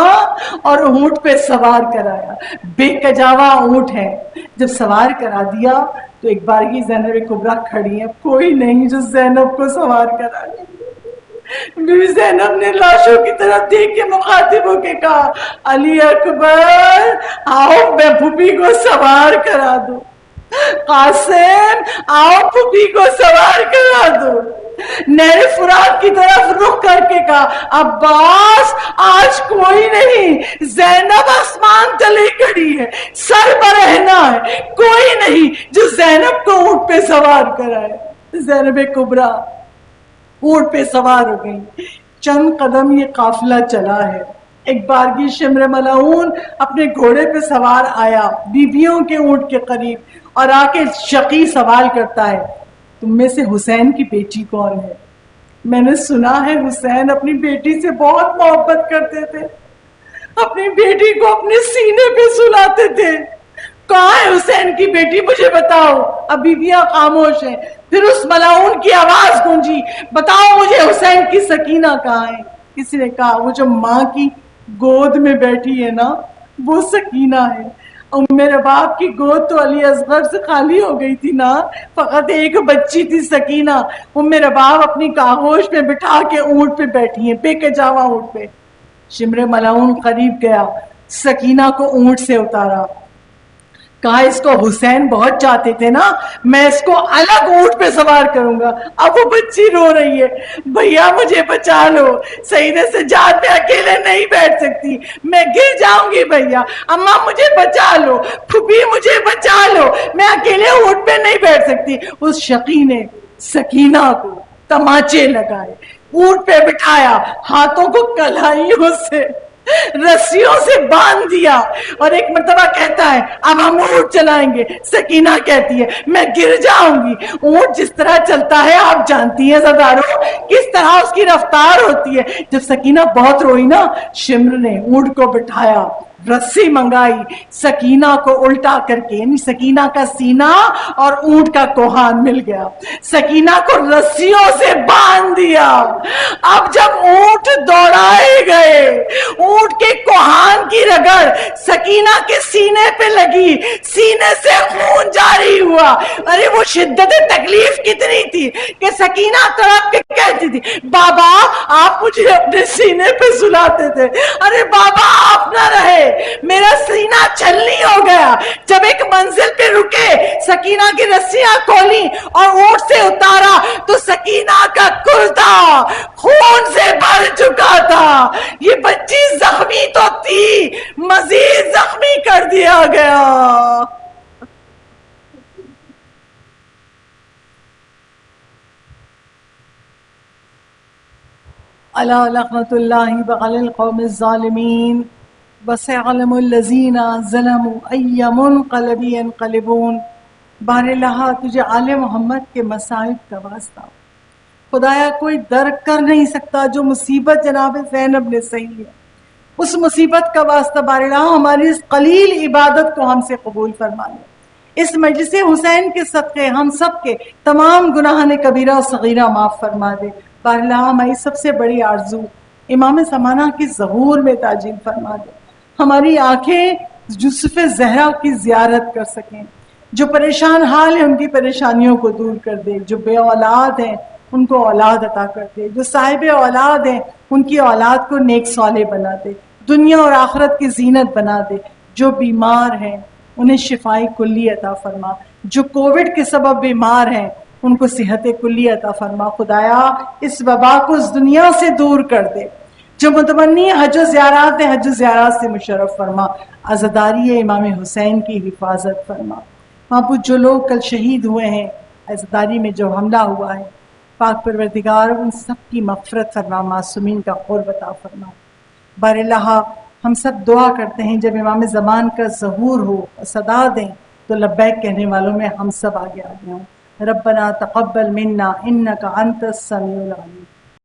اور اونٹ پہ سوار کرایا. بے کجاوا اونٹ ہے. جب سوار کرا دیا تو ایک بار کی زینب کبرا کھڑی ہے، کوئی نہیں جو زینب کو سوار کرا دیا. بی بی زینب نے لاشوں کی طرف دیکھ کے مخاطب ہو کے کہا، علی اکبر آؤ میں پھوپھی کو سوار کرا دوں. قاسم آؤ پھوپھی کو سوار کرا دو. نہر فرات کی طرف رخ کر کے کہا، عباس آج کوئی نہیں، زینب آسمان تلے کھڑی ہے، سر برہنا ہے، کوئی نہیں جو زینب کو اونٹ پہ سوار کرائے. زینب کبرا اونٹ پہ سوار ہو گئی. چند قدم یہ قافلہ چلا ہے. ایک بارگی شمر ملعون اپنے گھوڑے پہ سوار آیا بیویوں کے اونٹ کے قریب، اور آ کے شقی سوال کرتا ہے، تم میں سے حسین کی بیٹی کون ہے؟ میں نے سنا ہے حسین اپنی بیٹی سے بہت محبت کرتے تھے، اپنی بیٹی کو اپنے سینے پہ سلاتے تھے. کہاں ہے حسین کی بیٹی؟ مجھے بتاؤ. اب بیویاں خاموش ہیں. پھر اس ملعون کی آواز گونجی، بتاؤ مجھے حسین کی سکینہ کہاں ہے؟ کسی نے کہا وہ جو ماں کی گود میں بیٹھی ہے نا، وہ سکینہ ہے. میرے باپ کی گود تو علی اصغر سے خالی ہو گئی تھی نا، فقط ایک بچی تھی سکینہ. وہ میرے باپ اپنی کاغوش میں بٹھا کے اونٹ پہ بیٹھی ہیں، بے کجاوا اونٹ پہ. شمر ملعون قریب گیا، سکینہ کو اونٹ سے اتارا. کہا اس کو حسین بہت چاہتے تھے نا، میں اس کو الگ اونٹ پہ سوار کروں گا۔ اب وہ بچی رو رہی ہے، بھیا مجھے بچا لو، سیدہ سجاد میں اکیلے نہیں بیٹھ سکتی، میں گر جاؤں گی بھیا، اماں مجھے بچا لو، پھوپھی مجھے بچا لو، میں اکیلے اونٹ پہ نہیں بیٹھ سکتی۔ اس شقی نے سکینہ کو تماچے لگائے، اونٹ پہ بٹھایا، ہاتھوں کو کلائیوں سے رسیوں سے باندھ دیا، اور ایک مرتبہ کہتا ہے اب ہم اونٹ چلائیں گے، سکینہ کہتی ہے میں گر جاؤں گی۔ اونٹ جس طرح چلتا ہے آپ جانتی ہیں زدارو کس طرح اس کی رفتار ہوتی ہے۔ جب سکینہ بہت روئی نا، شمر نے اونٹ کو بٹھایا، رسی منگائی، سکینہ کو الٹا کر کے، یعنی سکینہ کا سینہ اور اونٹ کا کوہان مل گیا، سکینہ کو رسیوں سے باندھ دیا۔ اب جب اونٹ دوڑائے گئے، اونٹ کے کوہان کی رگڑ سکینہ کے سینے پہ لگی، سینے سے خون جاری ہوا۔ ارے وہ شدت تکلیف کتنی تھی کہ سکینہ تڑپ کے کہتی تھی بابا آپ مجھے اپنے سینے پہ سلاتے تھے، ارے بابا آپ نہ رہے، میرا سینہ چھلنی ہو گیا۔ جب ایک منزل پہ رکے، سکینہ کی رسیاں کھولی اور اونٹ سے اتارا تو سکینہ کا کرتا خون سے بھر چکا تھا۔ یہ بچی زخمی تو تھی، مزید زخمی کر دیا گیا۔ الا لعنۃ اللہ علی القوم الظالمین وسيعلم الذین ظلموا ای منقلب ینقلبون۔ بار الہ تجھے آل محمد کے مصائب کا واسطہ، خدایا کوئی درک کر نہیں سکتا جو مصیبت جناب زینب نے سہی ہے، اس مصیبت کا واسطہ بار الہ ہماری اس قلیل عبادت کو ہم سے قبول فرما لے، اس مجلس حسین کے صدقے ہم سب کے تمام گناہان کبیرہ و صغیرہ معاف فرما دے۔ بار الہ ہماری سب سے بڑی آرزو امام زمانہ کی ظہور میں تعجیل فرما دے، ہماری آنکھیں یوسف زہرا کی زیارت کر سکیں، جو پریشان حال ہیں ان کی پریشانیوں کو دور کر دے، جو بے اولاد ہیں ان کو اولاد عطا کر دے، جو صاحب اولاد ہیں ان کی اولاد کو نیک صالح بنا دے، دنیا اور آخرت کی زینت بنا دے، جو بیمار ہیں انہیں شفائی کلی عطا فرما، جو کووڈ کے سبب بیمار ہیں ان کو صحت کلی عطا فرما۔ خدایا اس وبا کو اس دنیا سے دور کر دے، جو متمنی حج و زیارات ہیں حج و زیارات سے مشرف فرما، عزاداری امام حسین کی حفاظت فرما۔ محبوب جو لوگ کل شہید ہوئے ہیں، عزاداری میں جو حملہ ہوا ہے، پاک پروردگار ان سب کی مغفرت فرما، معصومین کا قرب عطا فرما۔ بار الہ ہم سب دعا کرتے ہیں جب امام زمان کا ظہور ہو، صدا دیں تو لبیک کہنے والوں میں ہم سب آگے آ گئے ہوں۔ ربنا تقبل منا انک انت السمیع العلیم۔